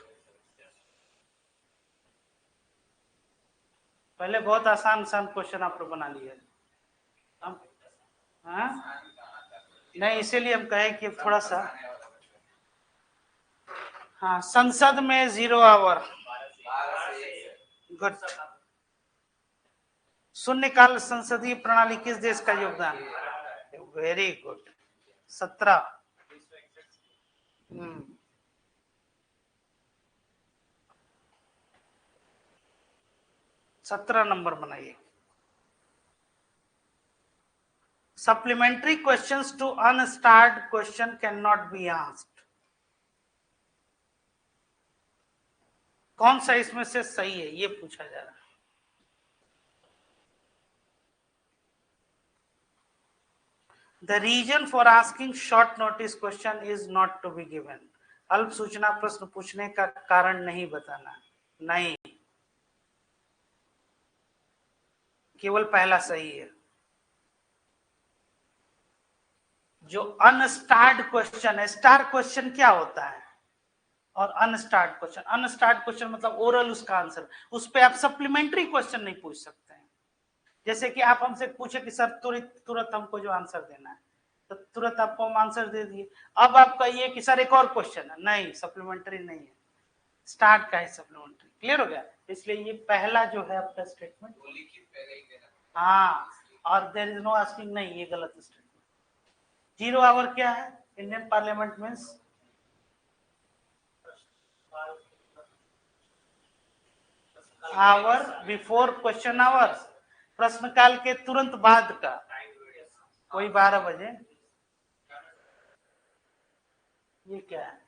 पहले बहुत आसान आसान क्वेश्चन आप लोग बना लिए हम, हाँ नहीं इसीलिए हम कहे कि थोड़ा सा, हाँ संसद में 0 आवर, गुड। शून्यकाल संसदीय प्रणाली किस देश का योगदान है? Very good, 17। 17 नंबर बनाइए। Supplementary questions to unstarred question can not be asked. कौन सा इसमें से सही है ये पूछा जा रहा है। The reason for asking short notice question is not to be given. अल्प सूचना प्रश्न पूछने का कारण नहीं बताना, नहीं, केवल पहला सही है। जो अनस्टार्ड क्वेश्चन है, स्टार क्वेश्चन क्या होता है और अनस्टार्ड क्वेश्चन, अनस्टार्ड क्वेश्चन मतलब ओरल उसका आंसर, उस पर आप सप्लीमेंट्री क्वेश्चन नहीं पूछ सकते हैं। जैसे कि आप हमसे पूछे कि सर तुरंत हमको जो आंसर देना है, तो तुरंत आपको हम आंसर दे दिए। अब आप कहिए कि सर एक और क्वेश्चन है, नहीं सप्लीमेंट्री नहीं है, स्टार्ट का है सप्लीमेंट्री। क्लियर हो गया? इसलिए ये पहला जो है आपका स्टेटमेंट, हाँ, और देयर इज नो आस्किंग, नहीं ये गलत स्टेटमेंट। 0 आवर क्या है Indian parliament means? Hour before question hour, प्रश्नकाल के तुरंत बाद का, वही 12 बजे। ये क्या है?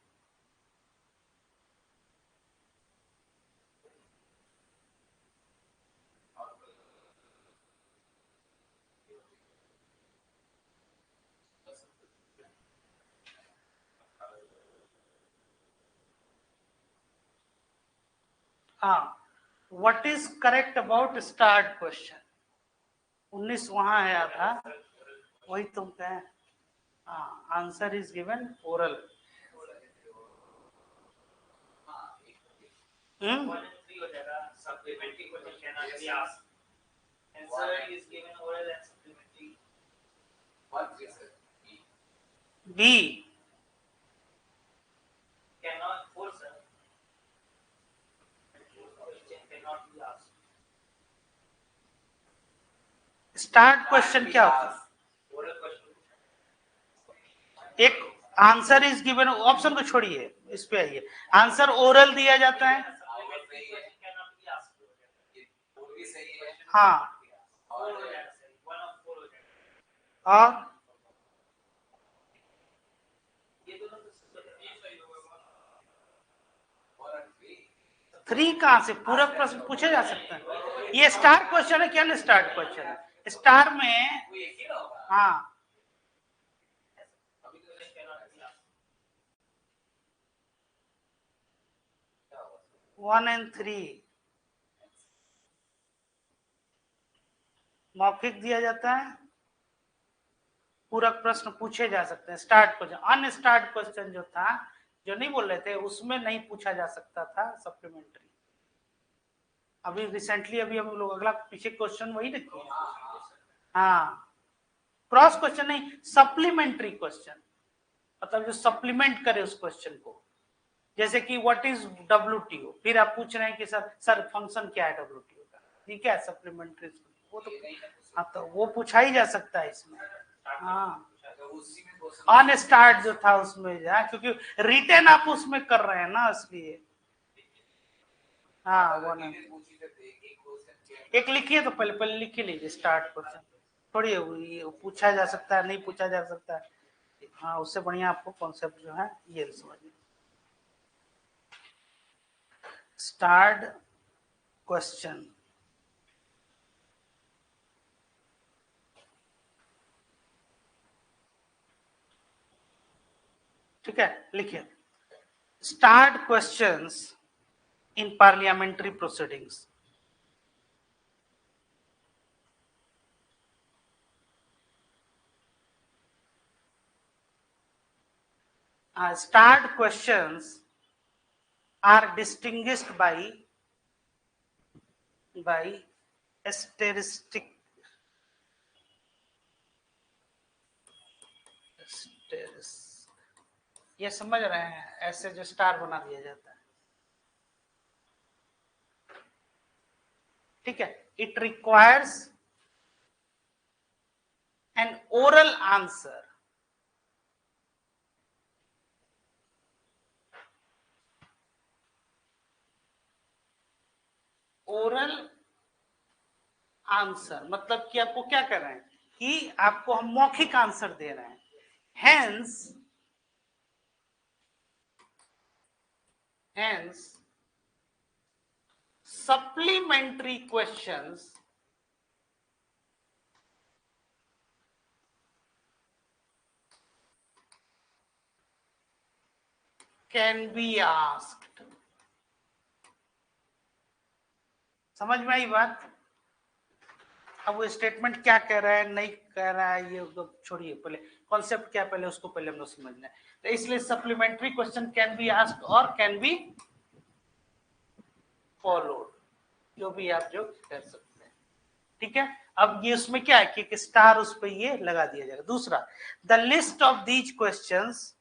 हाँ, what is correct about starred question? 19 वहां आया था, वही तुम कहे। हाँ, answer is given oral. B starred question क्या होता है? एक आंसर इज गिवन, ऑप्शन को छोड़िए, इस पे आइए। आंसर ओरल दिया जाता है, हाँ, और 3 कहां से, पूरक प्रश्न पूछे जा सकते हैं। ये स्टार क्वेश्चन है क्या, स्टार्ट क्वेश्चन है। स्टार में, हाँ, 1 और 3 मौखिक दिया जाता है, पूरक प्रश्न पूछे जा सकते हैं। स्टार्ट क्वेश्चन, अनस्टार्ट क्वेश्चन जो था, जो नहीं बोल रहे थे, उसमें नहीं पूछा जा सकता था सप्लीमेंट्री। अभी रिसेंटली अभी हम लोग अगला पीछे क्वेश्चन वही रखे हैं, हाँ, क्रॉस क्वेश्चन नहीं, सप्लीमेंट्री क्वेश्चन, मतलब जो सप्लीमेंट करे उस क्वेश्चन को। जैसे कि व्हाट इज WTO, फिर आप पूछ रहे हैं कि सर फंक्शन क्या है WTO का, ठीक है, सप्लीमेंट्री, वो तो, हाँ, तो वो पूछा ही जा सकता है इसमें, हाँ। ऑन स्टार्ट जो था उसमें क्योंकि रिटेन आप उसमें कर रहे हैं ना, इसलिए, हाँ, वो नहीं, एक लिखिए तो पहले पहले लिख ही लीजिए स्टार्ट क्वेश्चन, थोड़ी पूछा जा सकता है, नहीं पूछा जा सकता है, हाँ, उससे बढ़िया आपको कॉन्सेप्ट जो है ये समझिए। स्टार्ट क्वेश्चन, ठीक है, लिखिए, start questions in parliamentary proceedings. Start questions are distinguished by asterisk, ये समझ रहे हैं, ऐसे जो स्टार बना दिया जाता है, ठीक है। It requires N oral answer, oral answer मतलब कि आपको क्या कर रहे हैं कि आपको हम मौखिक आंसर दे रहे हैं, hence supplementary questions can be asked। समझ में आई बात। अब वो स्टेटमेंट क्या कह रहा है नहीं कह रहा है, ये तो छोड़िए, पहले कॉन्सेप्ट क्या पहले उसको पहले हम लोग समझना है। तो इसलिए supplementary question can be asked और कैन बी फॉलोड, जो भी आप जो कर सकते हैं, ठीक है। अब ये उसमें क्या है कि स्टार उस पर ये लगा दिया जाएगा। दूसरा, the list of these questions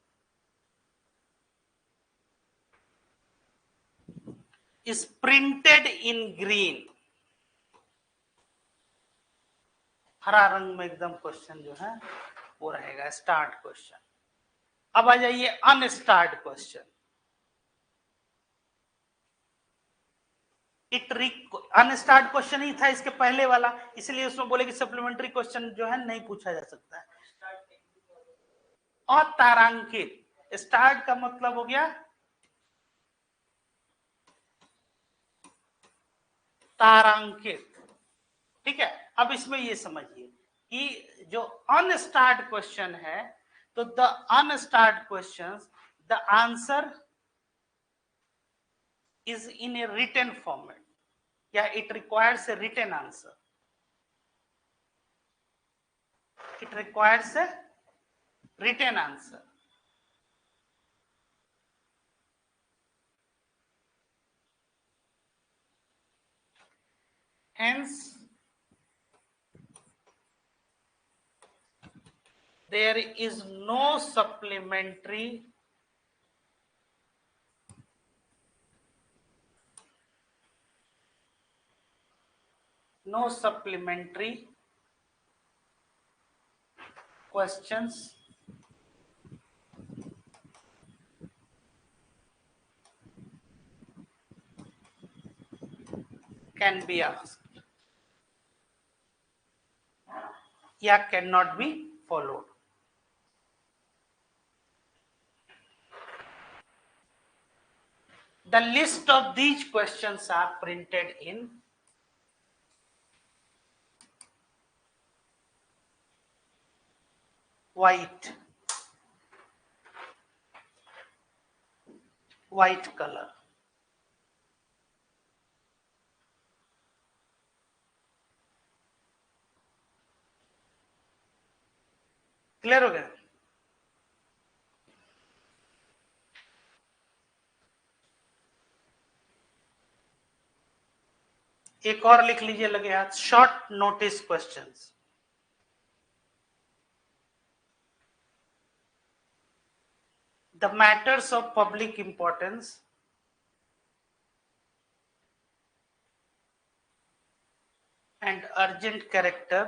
is printed in green, हरा रंग में एकदम क्वेश्चन जो है वो रहेगा स्टार्ट क्वेश्चन। अब आ जाइए अनस्टार्ट क्वेश्चन। अनस्टार्ट क्वेश्चन ही था इसके पहले वाला, इसलिए उसमें बोले कि सप्लीमेंट्री क्वेश्चन जो है नहीं पूछा जा सकता है। और तारांकित, स्टार्ट का मतलब हो गया तारांकित, ठीक है। अब इसमें ये समझिए कि जो अनस्टार्ट क्वेश्चन है, तो the unstarred question, the answer is in a written format, yeah, it requires a written answer, it requires a written answer, hence there is no supplementary questions can be asked या can not be followed. The list of these questions are printed in white color. Clear हो गया. एक और लिख लीजिए लगे हाथ. Short notice questions. The matters of public importance and urgent character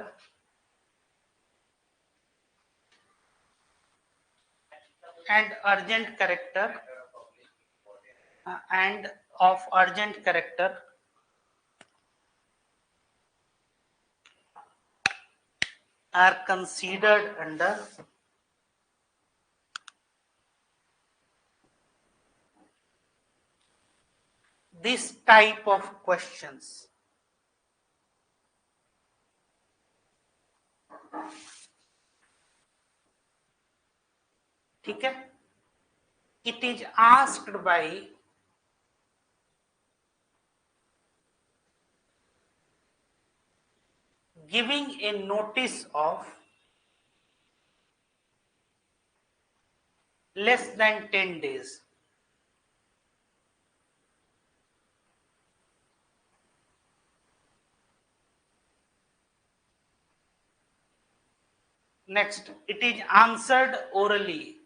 and of urgent character are considered under this type of questions. ठीक है. It is asked by giving a notice of less than 10 days. Next, it is answered orally.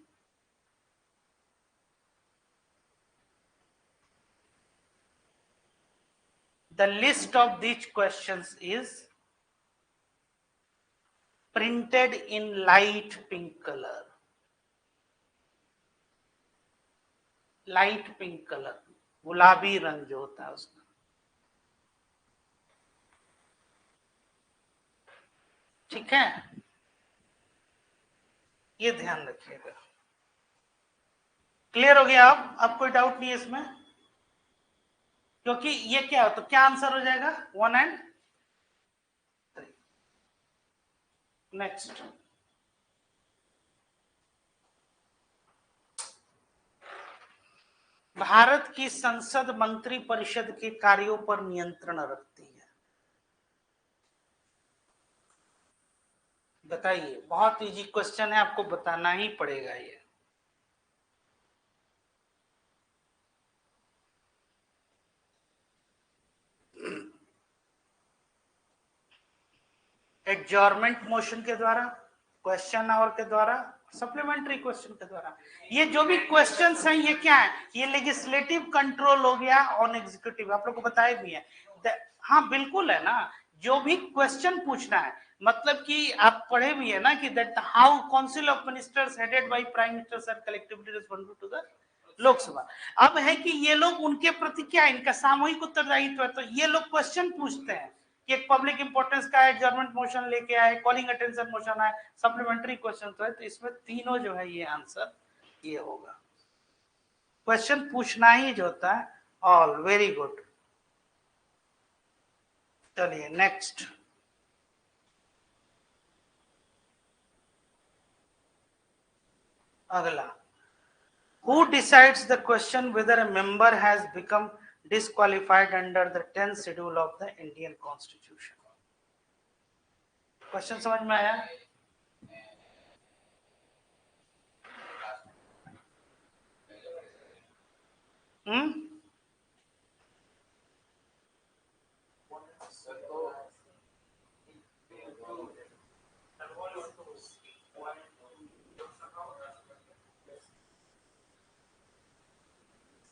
The list of these questions is printed in light pink color. Light pink colour, गुलाबी रंग जो होता है उसका. ठीक है, ये ध्यान रखिएगा. क्लियर हो गया. अब कोई डाउट नहीं है इसमें, क्योंकि ये क्या हो तो क्या आंसर हो जाएगा 1 and 3. नेक्स्ट, भारत की संसद मंत्री परिषद के कार्यों पर नियंत्रण रखती है. बताइए. बहुत इजी क्वेश्चन है, आपको बताना ही पड़ेगा ये. एडजॉर्नमेंट मोशन के द्वारा, क्वेश्चन आवर के द्वारा, सप्लीमेंट्री क्वेश्चन के द्वारा. ये जो भी क्वेश्चंस हैं ये क्या है, ये लेजिस्लेटिव कंट्रोल हो गया ऑन एग्जीक्यूटिव. आप लोग को बताया भी है. हाँ बिल्कुल है ना. जो भी क्वेश्चन पूछना है, मतलब कि आप पढ़े भी है ना कि that how council of ministers headed by prime minister are collectively responsible to the Lok Sabha. अब है कि ये लोग उनके प्रति क्या है, इनका सामूहिक उत्तरदायित्व है. तो ये लोग क्वेश्चन पूछते हैं कि एक पब्लिक इंपॉर्टेंस का एडजॉर्नमेंट मोशन लेके आए, कॉलिंग अटेंशन मोशन आए, सप्लीमेंट्री क्वेश्चन तो है. तो इसमें तीनों जो है ये आंसर ये होगा. क्वेश्चन पूछना ही जो होता है. All very good. चलिए नेक्स्ट. अगला, who decides the question whether a member has become disqualified under the 10th schedule of the Indian Constitution? Question समझ में आया?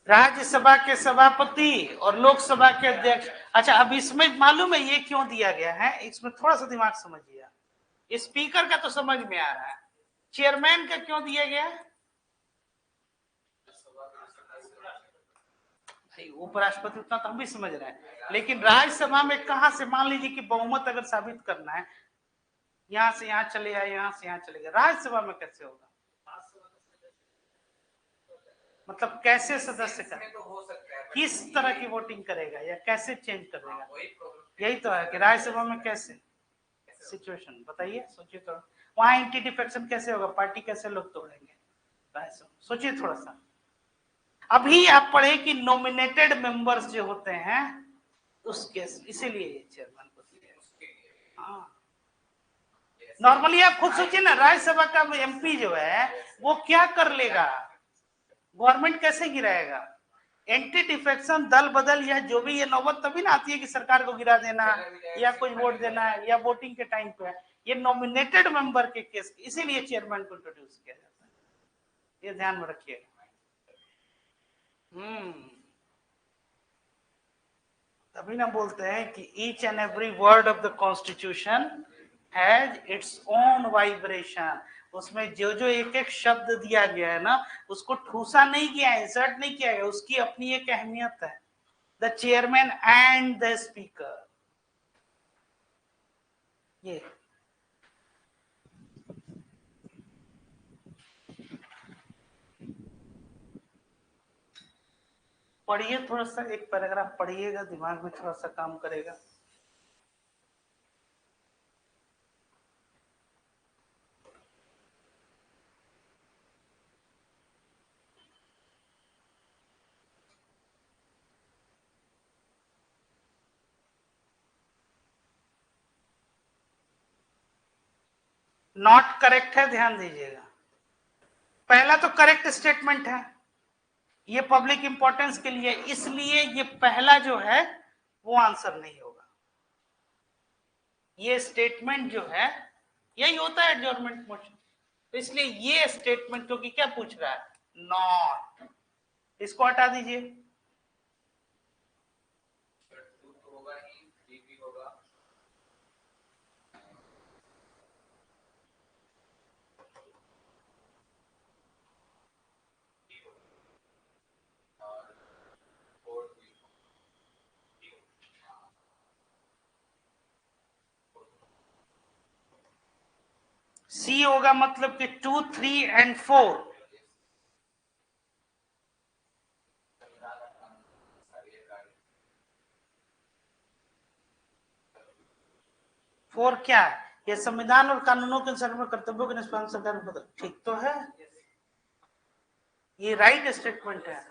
राज्यसभा के सभापति और लोकसभा के अध्यक्ष. अच्छा, अब इसमें मालूम है ये क्यों दिया गया है? इसमें थोड़ा सा दिमाग समझिए. स्पीकर का तो समझ में आ रहा है, चेयरमैन का क्यों दिया गया? उपराष्ट्रपति उतना तो हम भी समझ रहे हैं, लेकिन राज्यसभा में कहां से, मान लीजिए कि बहुमत अगर साबित करना है, यहां से यहां चले आए, यहां से यहां चले गए, राज्यसभा में कैसे होगा? मतलब कैसे सदस्य का किस तरह की वोटिंग करेगा या कैसे चेंज करेगा? यही तो है कि राज्यसभा में कैसे सिचुएशन बताइए, सोचिए थोड़ा। वहां एंटी डिफेक्शन कैसे होगा, पार्टी कैसे लोग तोड़ेंगे? सोचिए थोड़ा सा। अभी आप पढ़े कि नॉमिनेटेड मेंबर्स जो होते हैं उसके, इसीलिए ये चेयरमैन को दिया। हाँ, नॉर्मली आप खुद सोचिए ना, राज्यसभा का एमपी जो है वो क्या कर लेगा, गवर्नमेंट कैसे गिराएगा? एंटी डिफेक्शन, दल बदल या जो भी, ये नौबत तभी ना आती है कि सरकार को गिरा देना या कुछ वोट देना या वोटिंग के टाइम पे। ये नॉमिनेटेड मेंबर के केस, इसीलिए चेयरमैन को इंट्रोड्यूस किया जाता है, ये ध्यान में रखिएगा। तभी ना बोलते हैं कि each and every word of the constitution has its own vibration. उसमें जो जो एक एक शब्द दिया गया है ना, उसको ठूसा नहीं किया है, इंसर्ट नहीं किया है, उसकी अपनी एक अहमियत है। The chairman and the speaker, ये पढ़िए थोड़ा सा, एक पैराग्राफ पढ़िएगा, दिमाग में थोड़ा सा काम करेगा। नॉट करेक्ट है, ध्यान दीजिएगा। पहला तो करेक्ट स्टेटमेंट है, ये पब्लिक इंपॉर्टेंस के लिए, इसलिए ये पहला जो है वो आंसर नहीं होगा। ये स्टेटमेंट जो है यही होता है एडजॉर्नमेंट मोशन, तो इसलिए ये स्टेटमेंट, क्योंकि क्या पूछ रहा है, नॉट, इसको हटा दीजिए। सी होगा मतलब कि 2, 3 एंड 4। 4 क्या है, ये संविधान और कानूनों के अनुसार कर्तव्यों के निष्पादन सरकार को, ठीक तो है, ये राइट स्टेटमेंट है।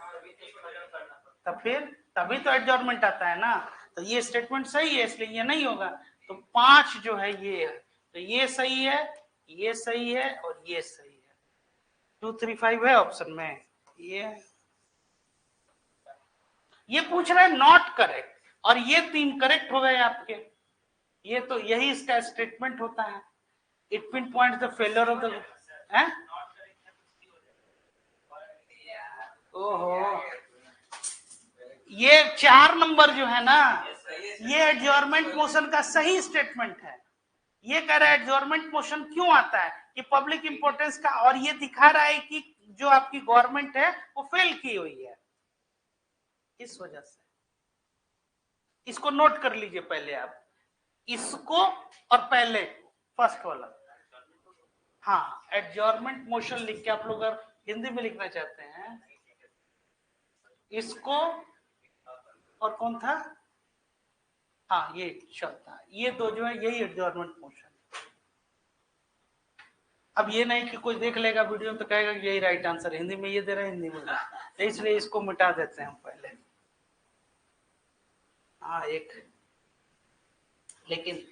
तब फिर तभी तो एडजॉर्नमेंट आता है ना, तो ये स्टेटमेंट सही है, इसलिए ये नहीं होगा। तो 5 जो है ये है, तो ये सही है, ये सही है और ये सही है। 2, 3, 5 है ऑप्शन में, ये पूछ रहा है नॉट करेक्ट, और ये 3 करेक्ट हो गए आपके। ये तो यही इसका स्टेटमेंट होता है, it pin point the failure of the, ओहो, ये 4 नंबर जो है ना, ये एडजॉर्नमेंट मोशन का सही स्टेटमेंट है। ये कह रहा है एडजॉर्नमेंट मोशन क्यों आता है कि पब्लिक इंपॉर्टेंस का, और ये दिखा रहा है कि जो आपकी गवर्नमेंट है वो फेल की हुई है, इस वजह से। इसको नोट कर लीजिए पहले आप, इसको और पहले फर्स्ट वाला। हाँ, एडजॉर्नमेंट मोशन लिख के आप लोग अगर हिंदी में लिखना चाहते हैं, इसको और कौन था, हाँ ये शब्द था, ये दो जो है यही एडजॉर्नमेंट मोशन। अब ये नहीं कि कोई देख लेगा वीडियो तो कहेगा कि यही राइट आंसर, हिंदी में ये दे रहे हैं, हिंदी में तो इसलिए इसको मिटा देते हैं हम पहले। हाँ एक, लेकिन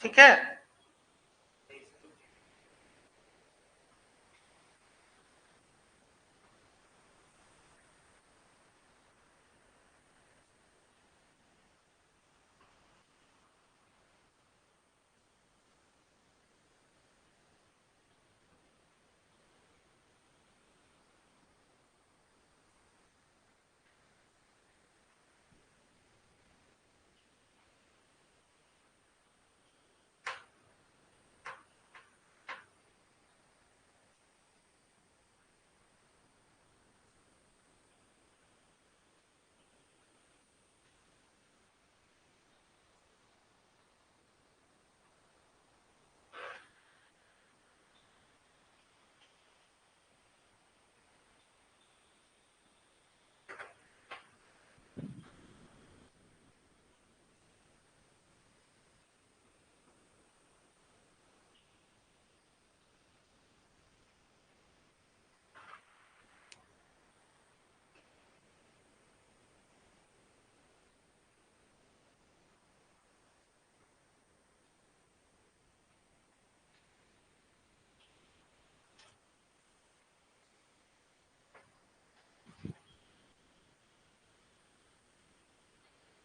ठीक है,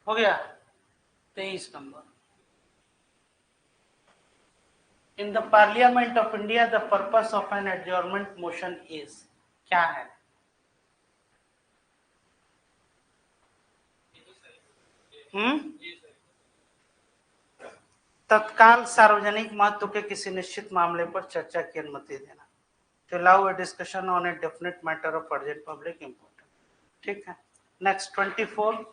हो गया 23 number. In the parliament of India the purpose of an adjournment motion is, क्या है? तत्काल सार्वजनिक महत्व के किसी निश्चित मामले पर चर्चा की अनुमति देना, to allow a discussion on a definite matter of urgent public importance। ठीक है, next 24।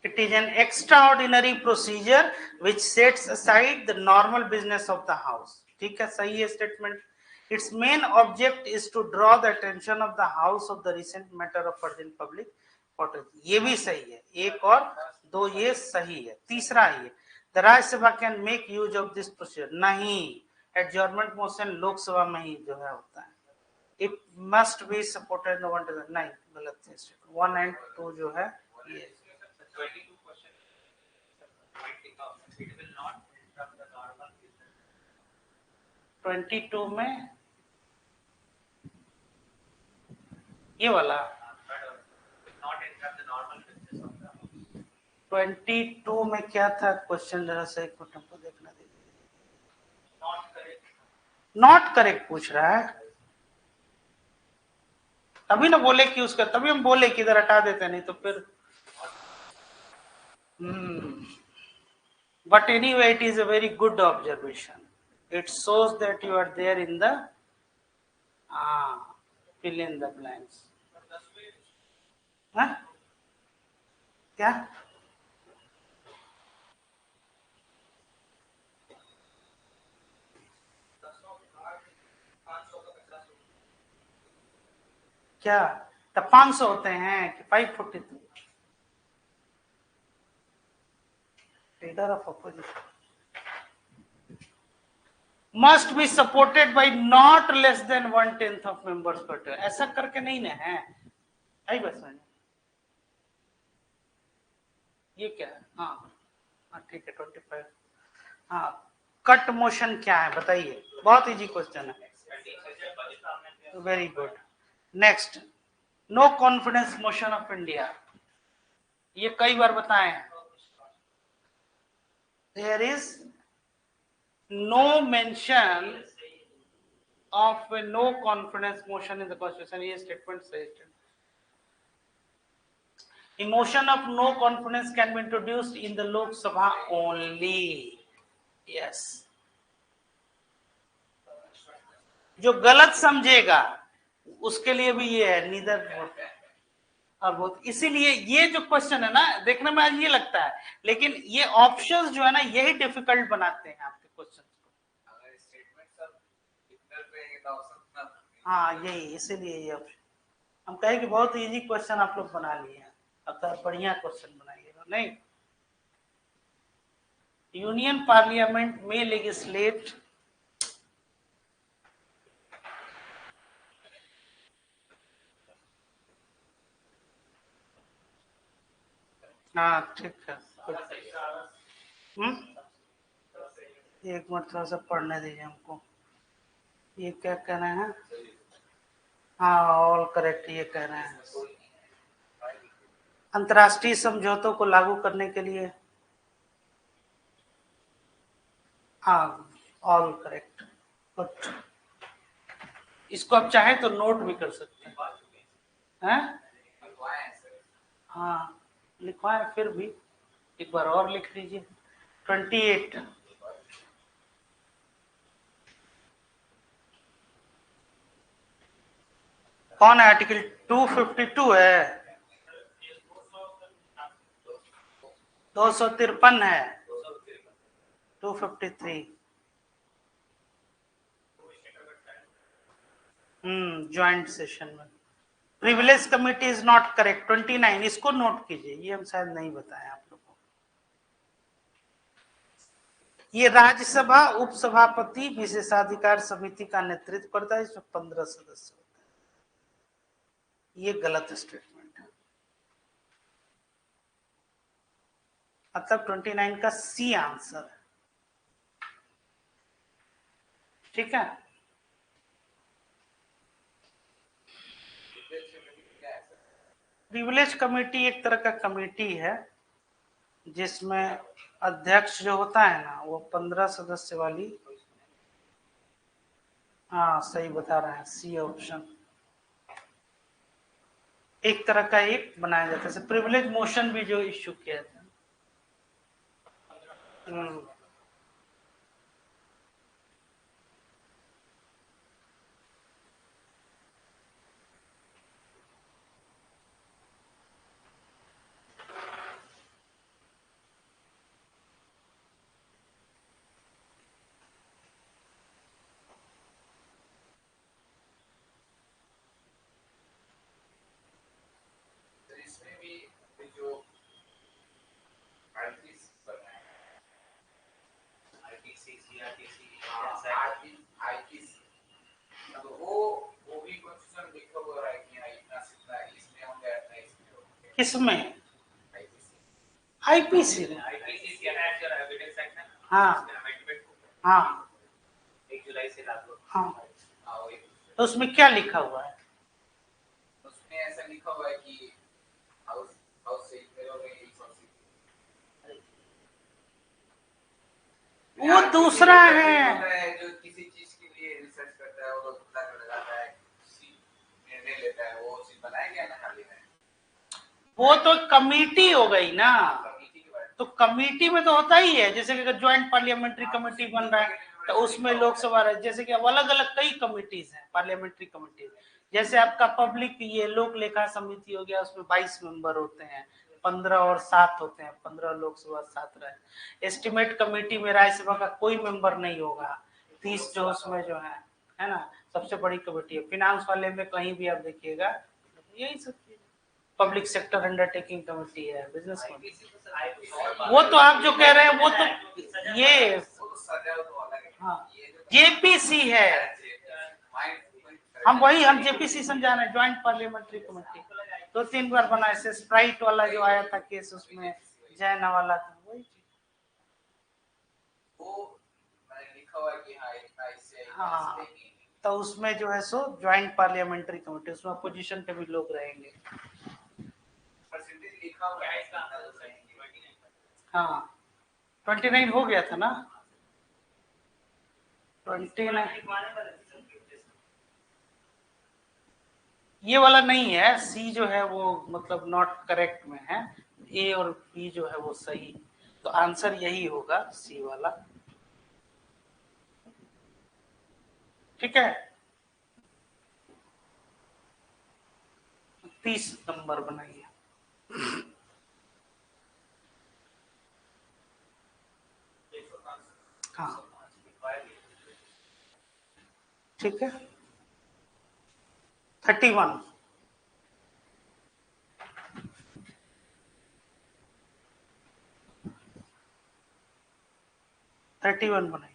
It is an extraordinary procedure which sets aside the normal business of the house। ठीक है, सही है statement. Its main object is to draw the attention of the house of the recent matter of urgent public importance। ये भी सही है, एक और दो ये सही है। तीसरा ये the Rajya Sabha can make use of this procedure, नहीं, adjournment motion लोकसभा में ही जो है होता है। It must be supported no one to the, नहीं, गलत है। 1 and 2 जो है ये 22 में ये वाला 22 में क्या था क्वेश्चन, जरा से एक मिनट हमको देखना दीजिए। नॉट करेक्ट पूछ रहा है, तभी ना बोले कि उसका, तभी हम बोले कि इधर हटा देते, नहीं तो फिर but anyway it is a very good observation, it shows that you are there in the fill in the blanks। हाँ? क्या क्या तब 500 होते हैं कि 543? Leader of opposition must be supported by not less than 1/10 of members per term। ऐसा करके नहीं ना है, आई बस में ये क्या है? हाँ ठीक है 25। हाँ, कट मोशन क्या है बताइए, बहुत इजी क्वेश्चन है। Very good. Next, no confidence motion of India, ये कई बार बताएं। There is no mention of a no confidence motion in the constitution, ये statement सही है। A motion of no confidence can be introduced in the Lok Sabha only। yes, जो गलत समझेगा उसके लिए भी ये है, नीदर और बहुत, इसीलिए ये जो क्वेश्चन है ना, देखने में आज ये लगता है, लेकिन ये ऑप्शंस जो है ना यही डिफिकल्ट बनाते हैं आपके क्वेश्चन को। हाँ यही, इसीलिए ये ऑप्शन हम कहे कि बहुत इजी क्वेश्चन आप लोग बना लिए हैं, अब तो बढ़िया क्वेश्चन बनाइएगा। नहीं, यूनियन पार्लियामेंट में लेजिस्लेट हाँ ठीक है, एक मिनट थोड़ा सा पढ़ने दीजिए हमको, ये क्या कह रहे हैं? हाँ ऑल करेक्ट ये कह रहे हैं, अंतर्राष्ट्रीय समझौतों को लागू करने के लिए, हाँ ऑल करेक्ट। गुड, इसको आप चाहे तो नोट भी कर सकते हैं। हाँ लिखवाए, फिर भी एक बार और लिख लीजिए। 28 कौन है? आर्टिकल 252 है, 253 है, 253 ज्वाइंट सेशन में। Privilege committee is not correct 29, इसको नोट कीजिए, ये हम शायद नहीं बताएं आप लोगों को। ये राज्यसभा उपसभापति विशेषाधिकार समिति का नेतृत्व करता है, इसमें 15 सदस्य होते हैं। ये गलत स्टेटमेंट है, मतलब 29 का सी आंसर है। ठीक है, प्रिविलेज कमेटी एक तरह का कमेटी है जिसमें अध्यक्ष जो होता है ना वो 15 सदस्य वाली। हाँ सही बता रहे हैं, सी ऑप्शन। एक तरह का एक बनाया जाता है, जैसे प्रिविलेज मोशन भी जो इश्यू किया था। किसमें? आईपीसी में। हाँ हाँ हाँ, तो उसमें क्या लिखा हुआ है? उसमें ऐसा लिखा हुआ है कि वो दूसरा है जो किसी चीज के लिए रिसर्च करता है, वो पता लगाता है, निर्णय लेता है, वो चीज बनाया गया ना हाल ही में। वो तो कमेटी हो गई ना, तो कमेटी में तो होता ही है, जैसे कि अगर ज्वाइंट पार्लियामेंट्री कमेटी बन रहा है तो उसमें लोकसभा, जैसे कि अलग अलग कई कमिटीज हैं पार्लियामेंट्री कमेटी। जैसे आपका पब्लिक ये लोक लेखा समिति हो गया, उसमें 22 मेंबर होते हैं, 15 और 7 होते हैं, 15 लोकसभा 7 रहे। एस्टिमेट कमेटी में राज्यसभा का कोई मेंबर नहीं होगा, 30 जो उसमें जो है ना, सबसे बड़ी कमेटी है। फिनांस वाले में कहीं भी आप देखिएगा यही सब चीज। पब्लिक सेक्टर अंडरटेकिंग कमेटी है, बिजनेस कमेटी। वो तो आप जो कह रहे हैं वो तो ये हाँ जेपीसी है, हम जेपीसी समझा रहे हैं, ज्वाइंट पार्लियामेंट्री कमेटी। 2-3 बार बना है, स्प्राइट वाला जो आया था केस, उसमें जैन वाला था, वही हाँ। तो उसमें जो है सो ज्वाइंट पार्लियामेंट्री कमेटी, उसमें अपोजिशन के भी लोग रहेंगे। हाँ 29 हो गया था ना, 29 ये वाला नहीं है, सी जो है वो मतलब नॉट करेक्ट में है, ए और बी जो है वो सही, तो आंसर यही होगा सी वाला। ठीक है, 30 नंबर बनाइए। हाँ ठीक है, 31 बनाइए।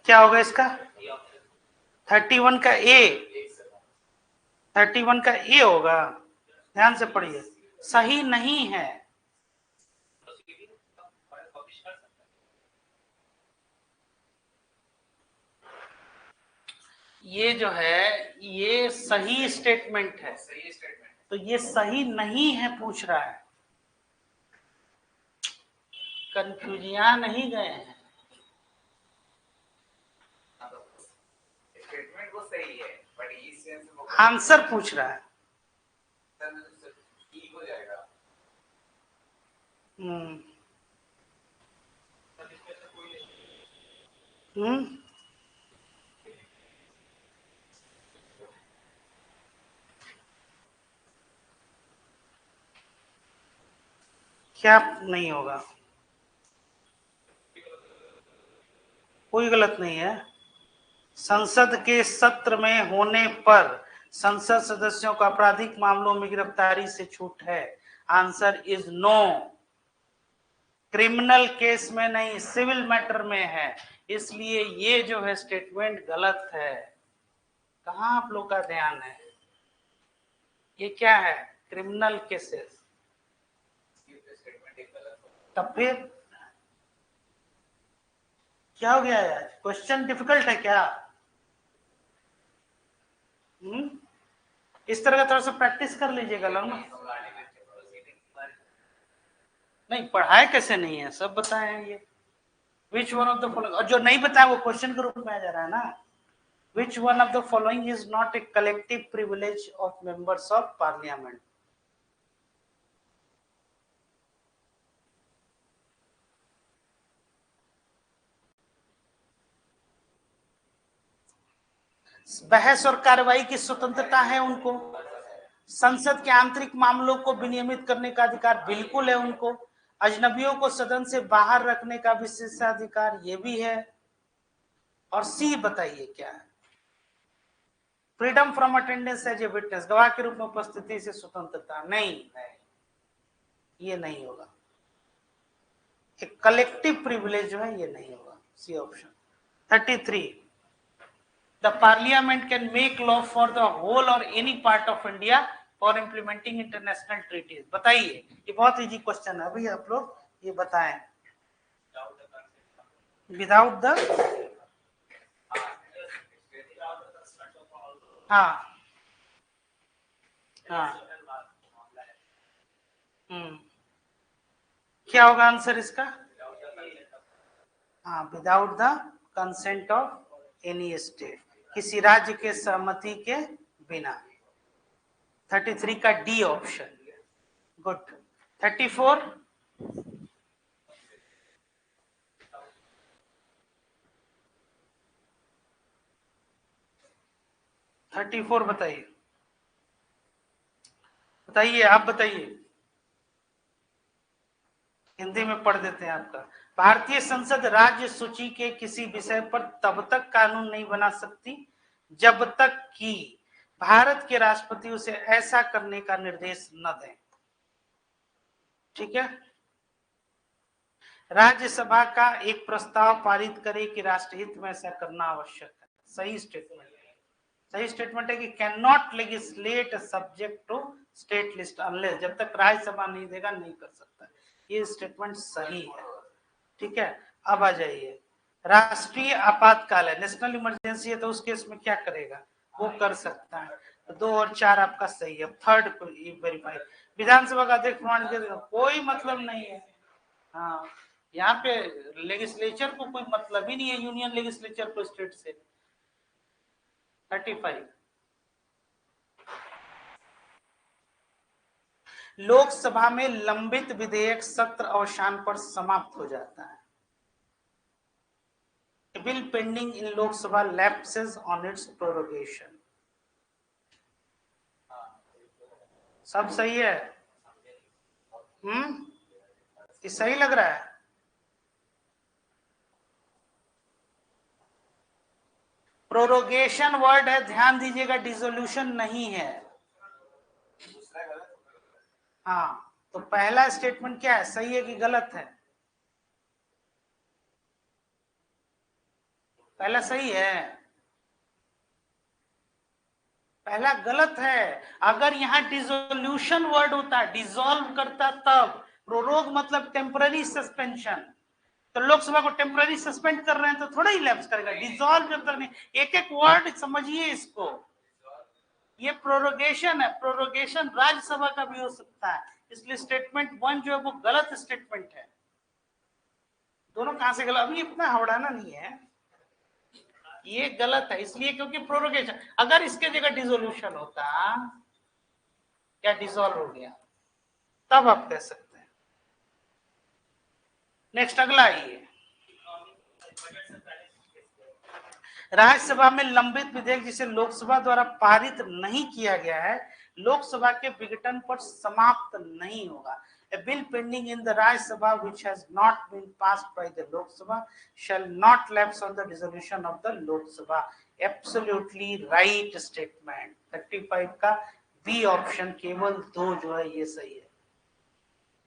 क्या होगा इसका? 31 का ए, 31 का ए होगा, ध्यान से पढ़िए, सही नहीं है। ये जो है ये सही स्टेटमेंट है, तो ये सही नहीं है पूछ रहा है। कंफ्यूजिया नहीं गए हैं, स्टेटमेंट वो सही है बट इस सेंस में आंसर पूछ रहा है। ठीक हो जाएगा। हम्म हम्म क्या नहीं होगा? कोई गलत नहीं है। संसद के सत्र में होने पर संसद सदस्यों को आपराधिक मामलों में गिरफ्तारी से छूट है। Answer is no. Criminal case में नहीं, सिविल मैटर में है, इसलिए ये जो है स्टेटमेंट गलत है। कहां आप लोग का ध्यान है? ये क्या है? Criminal cases. तब फिर क्या हो गया यार? क्वेश्चन डिफिकल्ट है क्या? इस तरह का थोड़ा सा प्रैक्टिस कर लीजिएगा लोग ना। नहीं, पढ़ाए कैसे नहीं है, सब बताए हैं ये। Which one of the following, और जो नहीं बताया वो क्वेश्चन के रूप में आ जा रहा है ना। Which one of the following is not a collective privilege of members of parliament? बहस और कार्रवाई की स्वतंत्रता है उनको। संसद के आंतरिक मामलों को विनियमित करने का अधिकार बिल्कुल है उनको। अजनबियों को सदन से बाहर रखने का विशेषाधिकार ये भी है। और सी बताइए क्या है? Freedom from attendance as a witness, गवाह के रूप में उपस्थिति से स्वतंत्रता नहीं, ये नहीं होगा। एक कलेक्टिव प्रिविलेज जो है ये नहीं होगा, C option. 33, the parliament can make law for the whole or any part of India for implementing international treaties। बताइए, ये बहुत इजी क्वेश्चन है, अभी आप लोग ये बताएं। विदाउट द, हाँ हाँ, क्या होगा आंसर इसका? हाँ, without the consent of any state, किसी राज्य के सहमति के बिना। 33 का डी ऑप्शन, गुड। 34, बताइए, बताइए, आप बताइए, हिंदी में पढ़ देते हैं आपका। भारतीय संसद राज्य सूची के किसी विषय पर तब तक कानून नहीं बना सकती जब तक कि भारत के राष्ट्रपति उसे ऐसा करने का निर्देश न दें। ठीक है? राज्यसभा का एक प्रस्ताव पारित करे कि राष्ट्रहित में ऐसा करना आवश्यक है। सही स्टेटमेंट, सही स्टेटमेंट है कि can not legislate subject to state list unless, जब तक राज्यसभा नहीं देगा नहीं कर सकता। ये स्टेटमेंट सही है। ठीक है, अब आ जाइए। राष्ट्रीय आपातकाल है, नेशनल इमरजेंसी है, तो उस केस में क्या करेगा? वो कर सकता है। तो 2 और 4 आपका सही है। थर्ड को वेरीफाई, विधानसभा का अध्यक्ष प्रमाण के कोई मतलब नहीं है। हाँ, यहाँ पे लेजिस्लेचर को कोई मतलब ही नहीं है, यूनियन लेजिस्लेचर को स्टेट से। 35, लोकसभा में लंबित विधेयक सत्र अवसान पर समाप्त हो जाता है। Bill pending in Lok Sabha lapses on it's prorogation. सब सही है? ये सही लग रहा है? प्रोरोगेशन वर्ड है, ध्यान दीजिएगा, डिसोल्यूशन नहीं है। हाँ, तो पहला स्टेटमेंट क्या है, सही है कि गलत है? पहला सही है, पहला गलत है। अगर यहाँ डिसोल्यूशन वर्ड होता, डिसॉल्व करता तब। प्रोरोग मतलब टेम्पररी सस्पेंशन, तो लोकसभा को टेम्पररी सस्पेंड कर रहे हैं तो थोड़ा ही लैप्स करेगा। डिसॉल्व जब तक नहीं, एक एक वर्ड समझिए इसको। ये प्रोरोगेशन है, प्रोरोगेशन राज्यसभा का भी हो सकता है, इसलिए स्टेटमेंट 1 जो है वो गलत स्टेटमेंट है। दोनों कहां से गलत, अभी इतना हवड़ाना नहीं है, ये गलत है इसलिए क्योंकि प्रोरोगेशन, अगर इसके जगह डिसोल्यूशन होता या डिसॉल्व हो गया तब आप कह सकते हैं। नेक्स्ट अगला आइए, राज्यसभा में लंबित विधेयक जिसे लोकसभा द्वारा पारित नहीं किया गया है लोकसभा के विघटन पर समाप्त नहीं होगा। A bill pending in the Rajya Sabha which has not been passed by the Lok Sabha shall not lapse on the dissolution of the Lok Sabha. Absolutely right statement. 35 का बी ऑप्शन केवल 2 जो है ये सही है,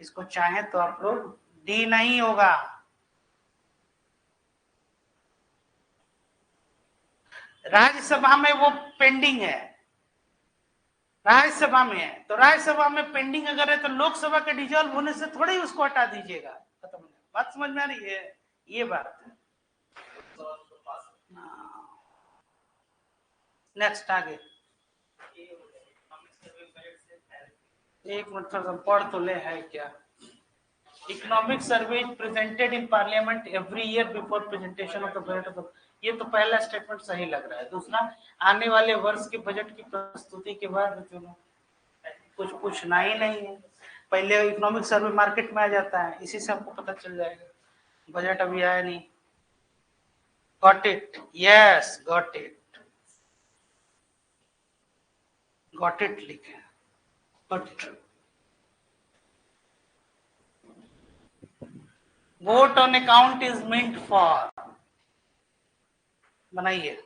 इसको चाहे तो आप लोग डी नहीं होगा। राज्यसभा में वो पेंडिंग है, राज्यसभा में है तो राज्यसभा में पेंडिंग अगर है तो लोकसभा के डिजॉल्व होने से थोड़ा ही उसको हटा दीजिएगा, खत्म। बात समझ में आ रही है, ये बात है। नेक्स्ट आगे, एक मिनट थोड़ा पढ़ तो ले है क्या। Economic survey presented in parliament every year before presentation of the budget of, ये तो पहला स्टेटमेंट सही लग रहा है। दूसरा, आने वाले वर्ष के बजट की प्रस्तुति के बाद कुछ पूछना ही नहीं है, पहले इकोनॉमिक सर्वे मार्केट में आ जाता है, इसी से आपको पता चल जाएगा। बजट अभी आया नहीं। Got it, yes got it, got it लिखे, but vote on account is meant for, बनाइए।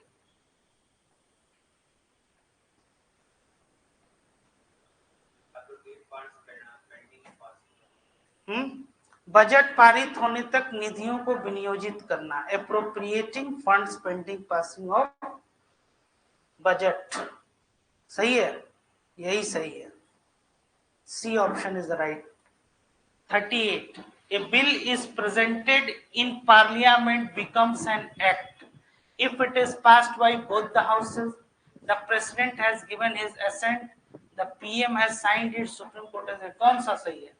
बजट पारित होने तक निधियों को विनियोजित करना, appropriating funds pending passing of budget, सही है, यही सही है, C option is the right. 38, a bill is presented in parliament becomes an act if it is passed by both the houses, the president has given his assent, the PM has signed it, supreme court has, कौन सा सही है?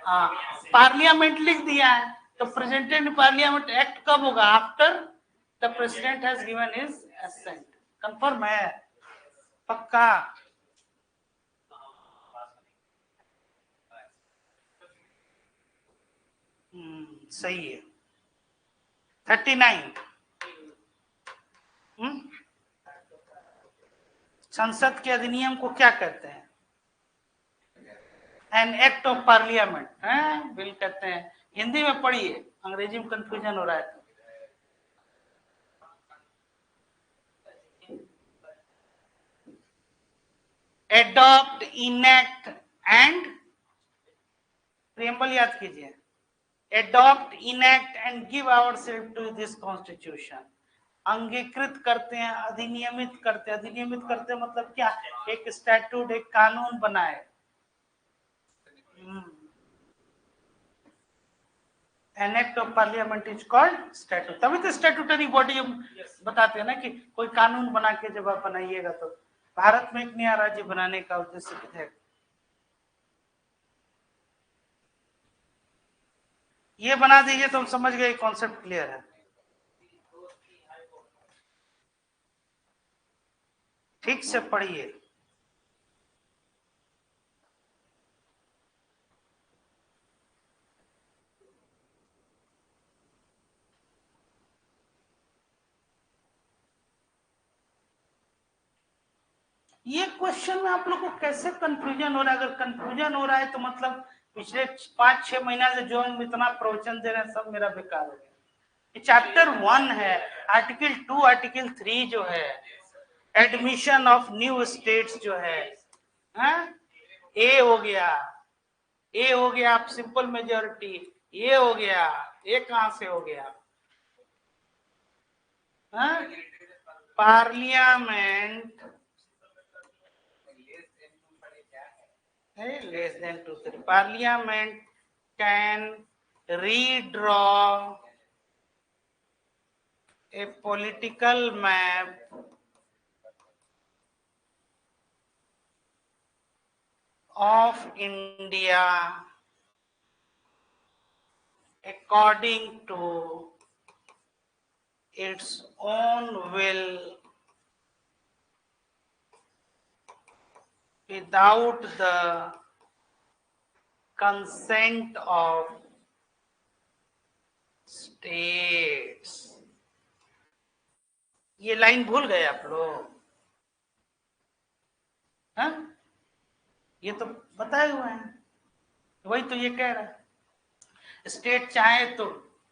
हाँ, parliament लिख दिया है तो presented in parliament act कब होगा? After the president has given his assent. Confirm है, पक्का? सही है। 39, संसद के अधिनियम को क्या कहते हैं? एन एक्ट ऑफ पार्लियामेंट है, बिल कहते हैं। हिंदी में पढ़िए, अंग्रेजी में कंफ्यूजन हो रहा है। एडॉप्ट, इनेक्ट एंड, प्रियम्बल याद कीजिए, adopt, enact and give ourselves to this constitution, अंगीकृत करते हैं, अधिनियमित करते हैं। अधिनियमित करते हैं मतलब क्या? एक स्टैट्यूट, एक कानून बनाए। An act of parliament is called statute, तभी तो स्टैट्यूटरी बॉडी हम बताते हैं ना कि कोई कानून बना के जब आप बनाइएगा तो। भारत में एक नया राज्य बनाने का उद्देश्य विधेयक, ये बना दीजिए तो हम समझ गए, कॉन्सेप्ट क्लियर है। ठीक से पढ़िए। ये क्वेश्चन में आप लोग को कैसे कंफ्यूजन हो रहा है? अगर कंफ्यूजन हो रहा है तो मतलब पिछले 5-6 महीना से जो हम इतना प्रवचन दे रहे हैं सब मेरा बेकार हो गया। चैप्टर 1 है, आर्टिकल 2 आर्टिकल 3 जो है, एडमिशन ऑफ न्यू स्टेट्स जो है, ए हो गया, ए हो गया, आप सिंपल मेजोरिटी, ये हो गया, ये कहां से हो गया? Parliament less than 2/3, parliament can redraw a political map of India according to its own will without the consent of states. ये लाइन भूल गए आप लोग? हाँ, ये तो बताए हुए हैं, वही तो ये कह रहा है, स्टेट चाहे तो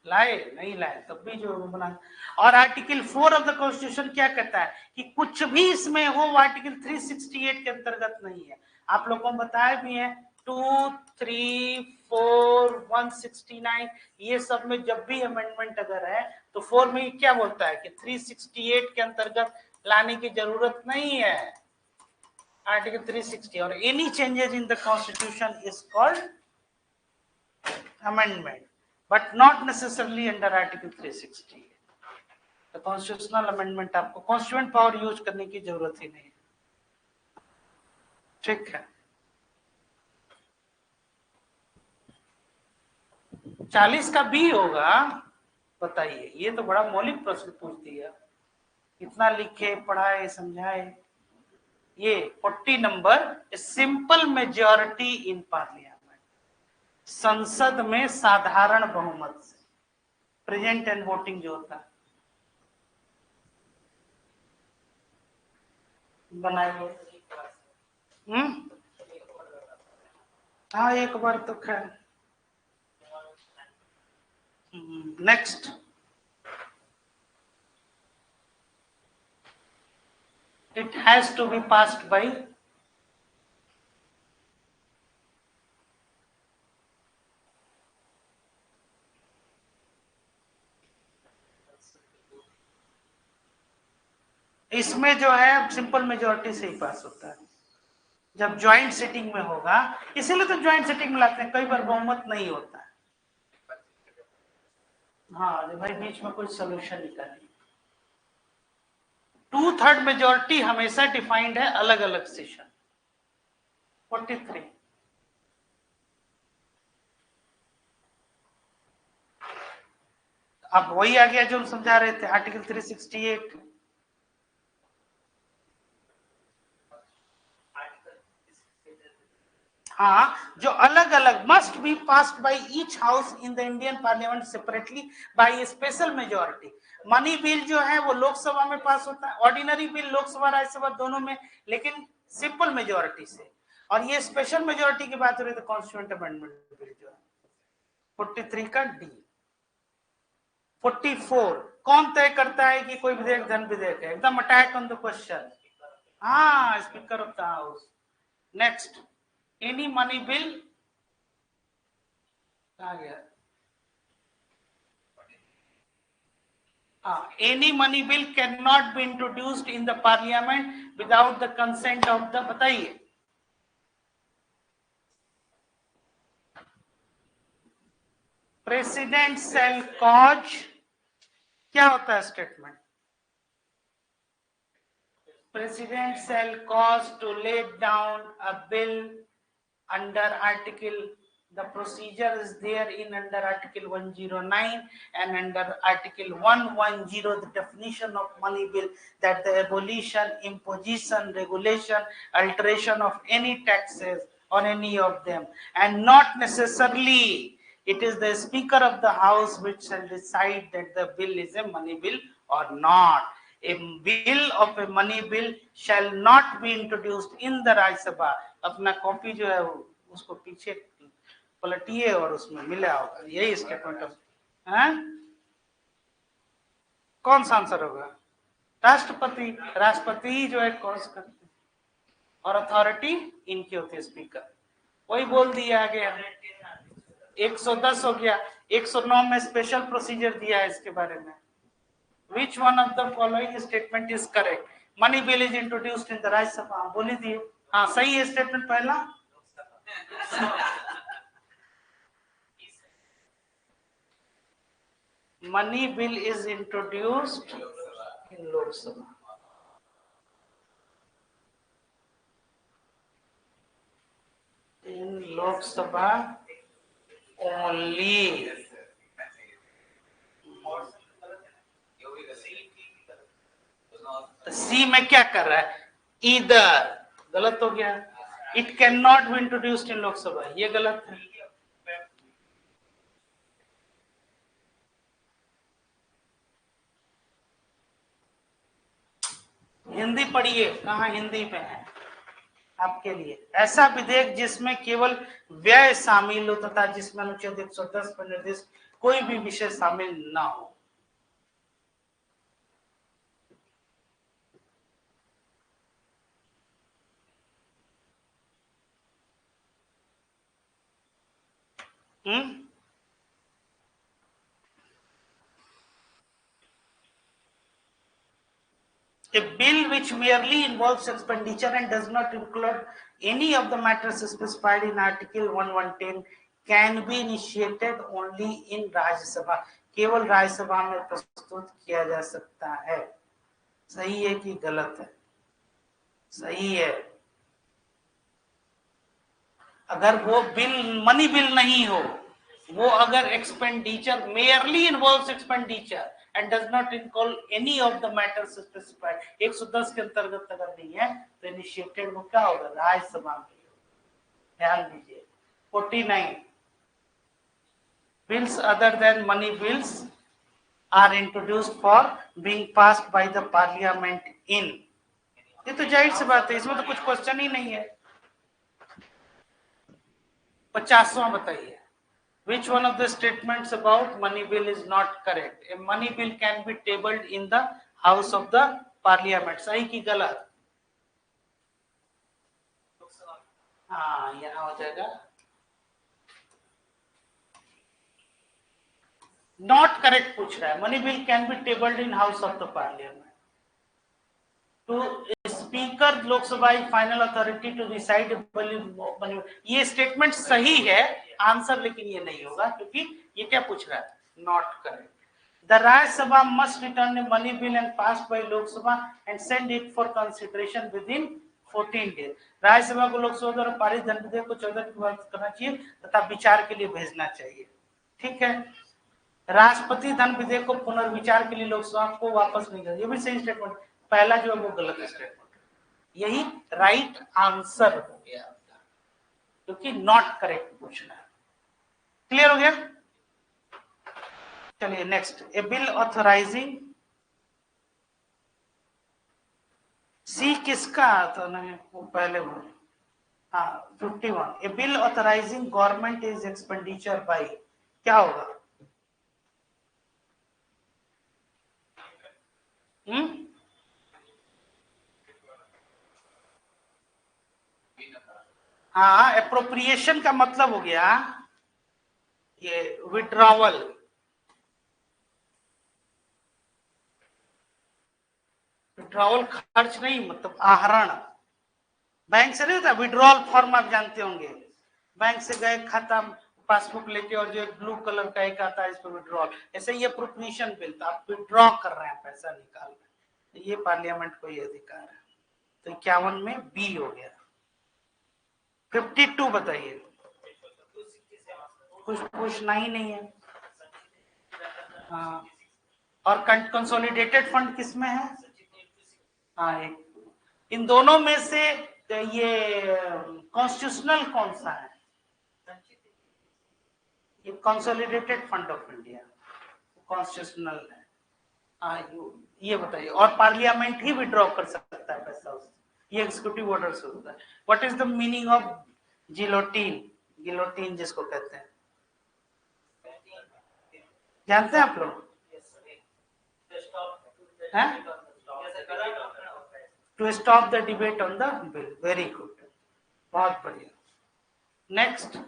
लाए, नहीं लाए तब भी जो बना। और आर्टिकल 4 ऑफ द कॉन्स्टिट्यूशन क्या कहता है कि कुछ भी इसमें हो वो आर्टिकल 368 के अंतर्गत नहीं है। आप लोगों को बताया भी है 2, 3, 4, 169 ये सब में जब भी अमेंडमेंट अगर है तो 4 में क्या बोलता है कि 368 के अंतर्गत लाने की जरूरत नहीं है, आर्टिकल 360। और any changes in the constitution is called amendment, but not necessarily under Article 360. तो कॉन्स्टिट्यूशनल अमेंडमेंट आपको कॉन्स्टिट्यूएंट पावर यूज करने की जरूरत ही नहीं, ठीक है। 40 का बी होगा, बताइए, ये तो बड़ा मौलिक प्रश्न पूछ दिया, इतना लिखे पढ़ाए समझाए। ये 40 number, simple majority in parliament, संसद में साधारण बहुमत से, प्रेजेंट एंड वोटिंग जो होता है, बनाइए। हाँ एक बार तो खैर। Next, it has to be passed by इसमें जो है सिंपल मेजॉरिटी से ही पास होता है जब ज्वाइंट सिटिंग में होगा, इसीलिए तो ज्वाइंट सिटिंग में लाते हैं, कई बार बहुमत नहीं होता है। हाँ भाई बीच में कोई सोल्यूशन निकालिए। 2/3 मेजॉरिटी हमेशा डिफाइंड है अलग अलग सेशन। 43 अब वही आ गया जो हम समझा रहे थे, आर्टिकल 368। हाँ, जो अलग अलग must be passed by each house in the Indian parliament separately by special majority. Money bill जो है वो लोकसभा में पास होता है, ऑर्डिनरी बिल लोकसभा राज्यसभा दोनों में, लेकिन सिंपल मेजॉरिटी से। और ये स्पेशल मेजॉरिटी की बात हो रही है तो कॉन्स्टिट्यूएंट अमेंडमेंट बिल जो है 43 का डी। 44 कौन तय करता है कि कोई विधेयक धन विधेयक है? एकदम अटैक ऑन द क्वेश्चन। हाँ, speaker of the house. Next, any money bill आ गया, any money bill cannot be introduced in the parliament without the consent of the, बताइए, प्रेसिडेंट shall cause, क्या होता है statement? President shall cause to lay down a bill under article, the procedure is there in under article 109 and under article 110, the definition of money bill, that the abolition, imposition, regulation, alteration of any taxes on any of them, and not necessarily it is the speaker of the house which shall decide that the bill is a money bill or not. A bill of a money bill shall not be introduced in the Rajya Sabha. अपना copy जो है उसको पीछे पलटिए और उसमें मिला होगा, यही स्टेटमेंट ऑफ, कौन सा आंसर होगा? राष्ट्रपति। राष्ट्रपति जो है कॉज करते हैं और अथॉरिटी इनकी होती है स्पीकर। वही बोल दिया आगे, 110 हो गया। 109 में स्पेशल प्रोसीजर दिया है इसके बारे में। Which one of the following statement is correct? Money bill is introduced in the Rajya Sabha. बोली दिए, हाँ सही है स्टेटमेंट पहला। Money bill is introduced in Lok Sabha. In Lok Sabha only. सी में क्या कर रहा है, इधर, गलत हो गया। It can not be introduced in Lok Sabha, ये गलत है। हिंदी पढ़िए, कहाँ हिंदी में है आपके लिए। ऐसा विधेयक जिसमें केवल व्यय शामिल हो तथा जिसमें अनुच्छेद 110 पर निर्दिष्ट कोई भी विषय शामिल ना हो। A bill which merely involves expenditure and does not include any of the matters specified in Article 1110 can be initiated only in Rajya Sabha. केवल राज्य सभा में प्रस्तुत किया जा सकता है। सही है कि गलत है? सही है। अगर वो बिल मनी बिल नहीं हो, वो अगर expenditure merely involves expenditure and does not include any of the matters specified, 110 के अंतर्गत अगर नहीं है तो इनिशिएटेड वो क्या होगा, राज्यसभा में। ध्यान दीजिए। 49 bills other than money bills are introduced for being passed by the parliament in, ये तो जाहिर सी बात है, इसमें तो कुछ क्वेश्चन ही नहीं है। 50वां बताइए। Which one of the statements about money bill is not correct? A money bill can be tabled in the House of the Parliament. सही की गलत? हाँ, यहाँ हो जाएगा। Not correct पूछ रहा है। Money bill can be tabled in House of the Parliament. To Speaker Lok Sabha final authority to decide money. ये स्टेटमेंट सही है, आंसर लेकिन ये नहीं होगा क्योंकि ये क्या पूछ रहा है, not correct. The Rajya Sabha must return a money bill and passed by Lok Sabha and send it for consideration within 14 days. Rajya Sabha को लोकसभा द्वारा पारित धन विधेयक को 14 दिन बाद करना चाहिए तथा विचार के लिए भेजना चाहिए। ठीक है। राष्ट्रपति धन विधेयक को पुनर्विचार के लिए लोकसभा को वापस नहीं करना, ये भी सही स्टेटमेंट। पहला जो है वो गलत स्टेटमेंट, यही राइट आंसर हो गया आपका, क्योंकि नॉट करेक्ट पूछना है। क्लियर हो गया? चलिए next. A bill authorising, C किसका तो नहीं, वो पहले बोले। हाँ 51, a bill authorising government is expenditure by, क्या होगा? हाँ, एप्रोप्रिएशन का मतलब हो गया ये विड्रॉवल। विड्रॉवल खर्च नहीं, मतलब आहरण। बैंक से नहीं होता विड्रॉल फॉर्म, आप जानते होंगे। बैंक से गए, खाता पासबुक लेके, और जो ब्लू कलर का एक आता है इस पर विड्रॉल, ऐसे ये एप्रोप्रिएशन बिल था, आप विड्रॉ कर रहे हैं, पैसा निकाल रहे हैं, ये पार्लियामेंट को ये अधिकार है। तो 51 में बी हो गया। 52 बताइए। कुछ पूछना ही नहीं है। हाँ, और कंसोलिडेटेड फंड किसमें है? हाँ, इन दोनों में से ये कॉन्स्टिट्यूशनल कौन सा है? ये consolidated fund of India constitutional है। हाँ, ये बताइए। और पार्लियामेंट ही विड्रॉ कर सकता है पैसा उससे, ये एग्जीक्यूटिव ऑर्डर से होता है। What is the meaning of guillotine? Guillotine जिसको कहते हैं, जानते हैं आप लोग? To stop the debate on the bill. Very good, बहुत बढ़िया। Next.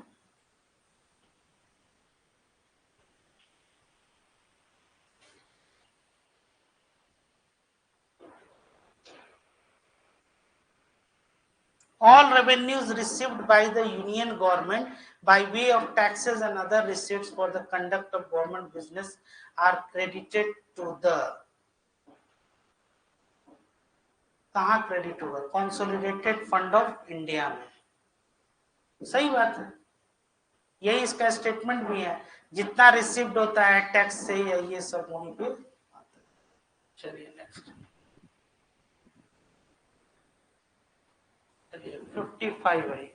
All revenues received by the union government by way of taxes and other receipts for the conduct of government business are credited to the, कहाँ credit होगा? Consolidated fund of India में। सही बात है, यही इसका स्टेटमेंट भी है। जितना रिसीव्ड होता है टैक्स से, ये सब वहीं पे आता है। चलिए नेक्स्ट। 55 है।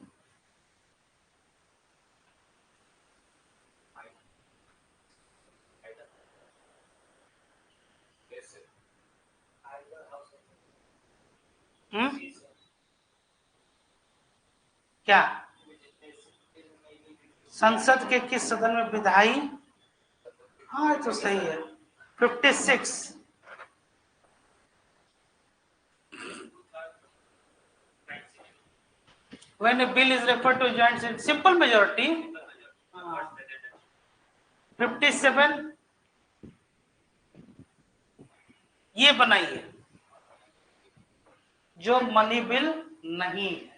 क्या संसद के किस सदन में विधायी? हाँ तो सही है। 56 when a bill is referred to joint session, simple majority. 57 ये बनाइए जो मनी बिल नहीं है।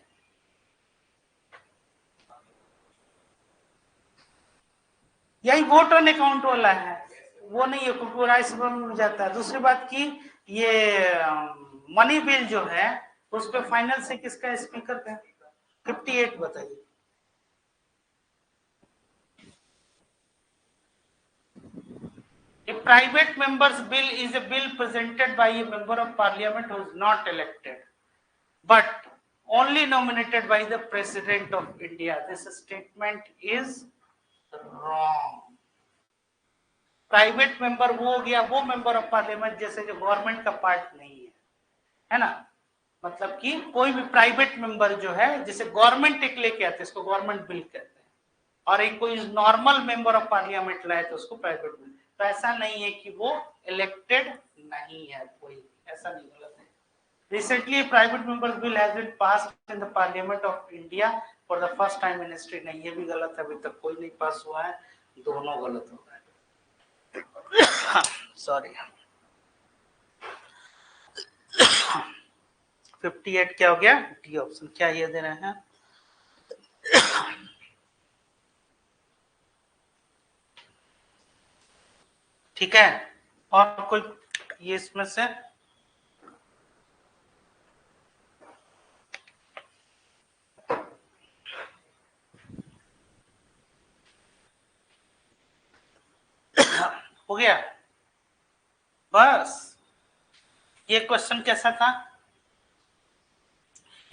यही वोट ऑन अकाउंट वाला है, वो नहीं है क्योंकि राज्यसभा में जाता है। दूसरी बात की ये मनी बिल जो है उस पे फाइनल से किसका स्पीकर का? 58 बताइए। A private member's bill is a bill presented by a member of parliament who is not elected but only nominated by the president of India. This statement is wrong. Private member वो हो गया वो member of parliament जैसे जो government का part नहीं है ना। मतलब कि कोई भी प्राइवेट मेंबर जो है जिसे गवर्नमेंट एक लेके आते हैं इसको गवर्नमेंट बिल कहते हैं, और एक कोई नॉर्मल मेंबर ऑफ पार्लियामेंट लाए तो उसको प्राइवेट बिल। तो ऐसा नहीं है कि वो इलेक्टेड नहीं है, कोई ऐसा नहीं, गलत है। Recently, a private member's bill has been passed in the Parliament of India for the first time in history. नहीं, ये भी गलत है, अभी तक कोई नहीं पास हुआ है, दोनों गलत हो गए। सॉरी। 58 क्या हो गया? D option. क्या ये दे रहे हैं? ठीक है, और कोई ये इसमें से हो गया? बस ये क्वेश्चन कैसा था,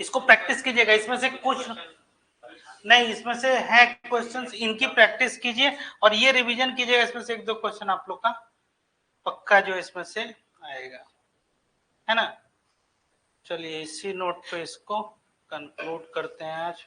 इसको प्रैक्टिस कीजिएगा। इसमें से कुछ नहीं, इसमें से है क्वेश्चंस, इनकी प्रैक्टिस कीजिए और ये रिवीजन कीजिएगा। इसमें से एक दो क्वेश्चन आप लोग का पक्का जो इसमें से आएगा, है ना। चलिए इसी नोट पे इसको कंक्लूड करते हैं आज।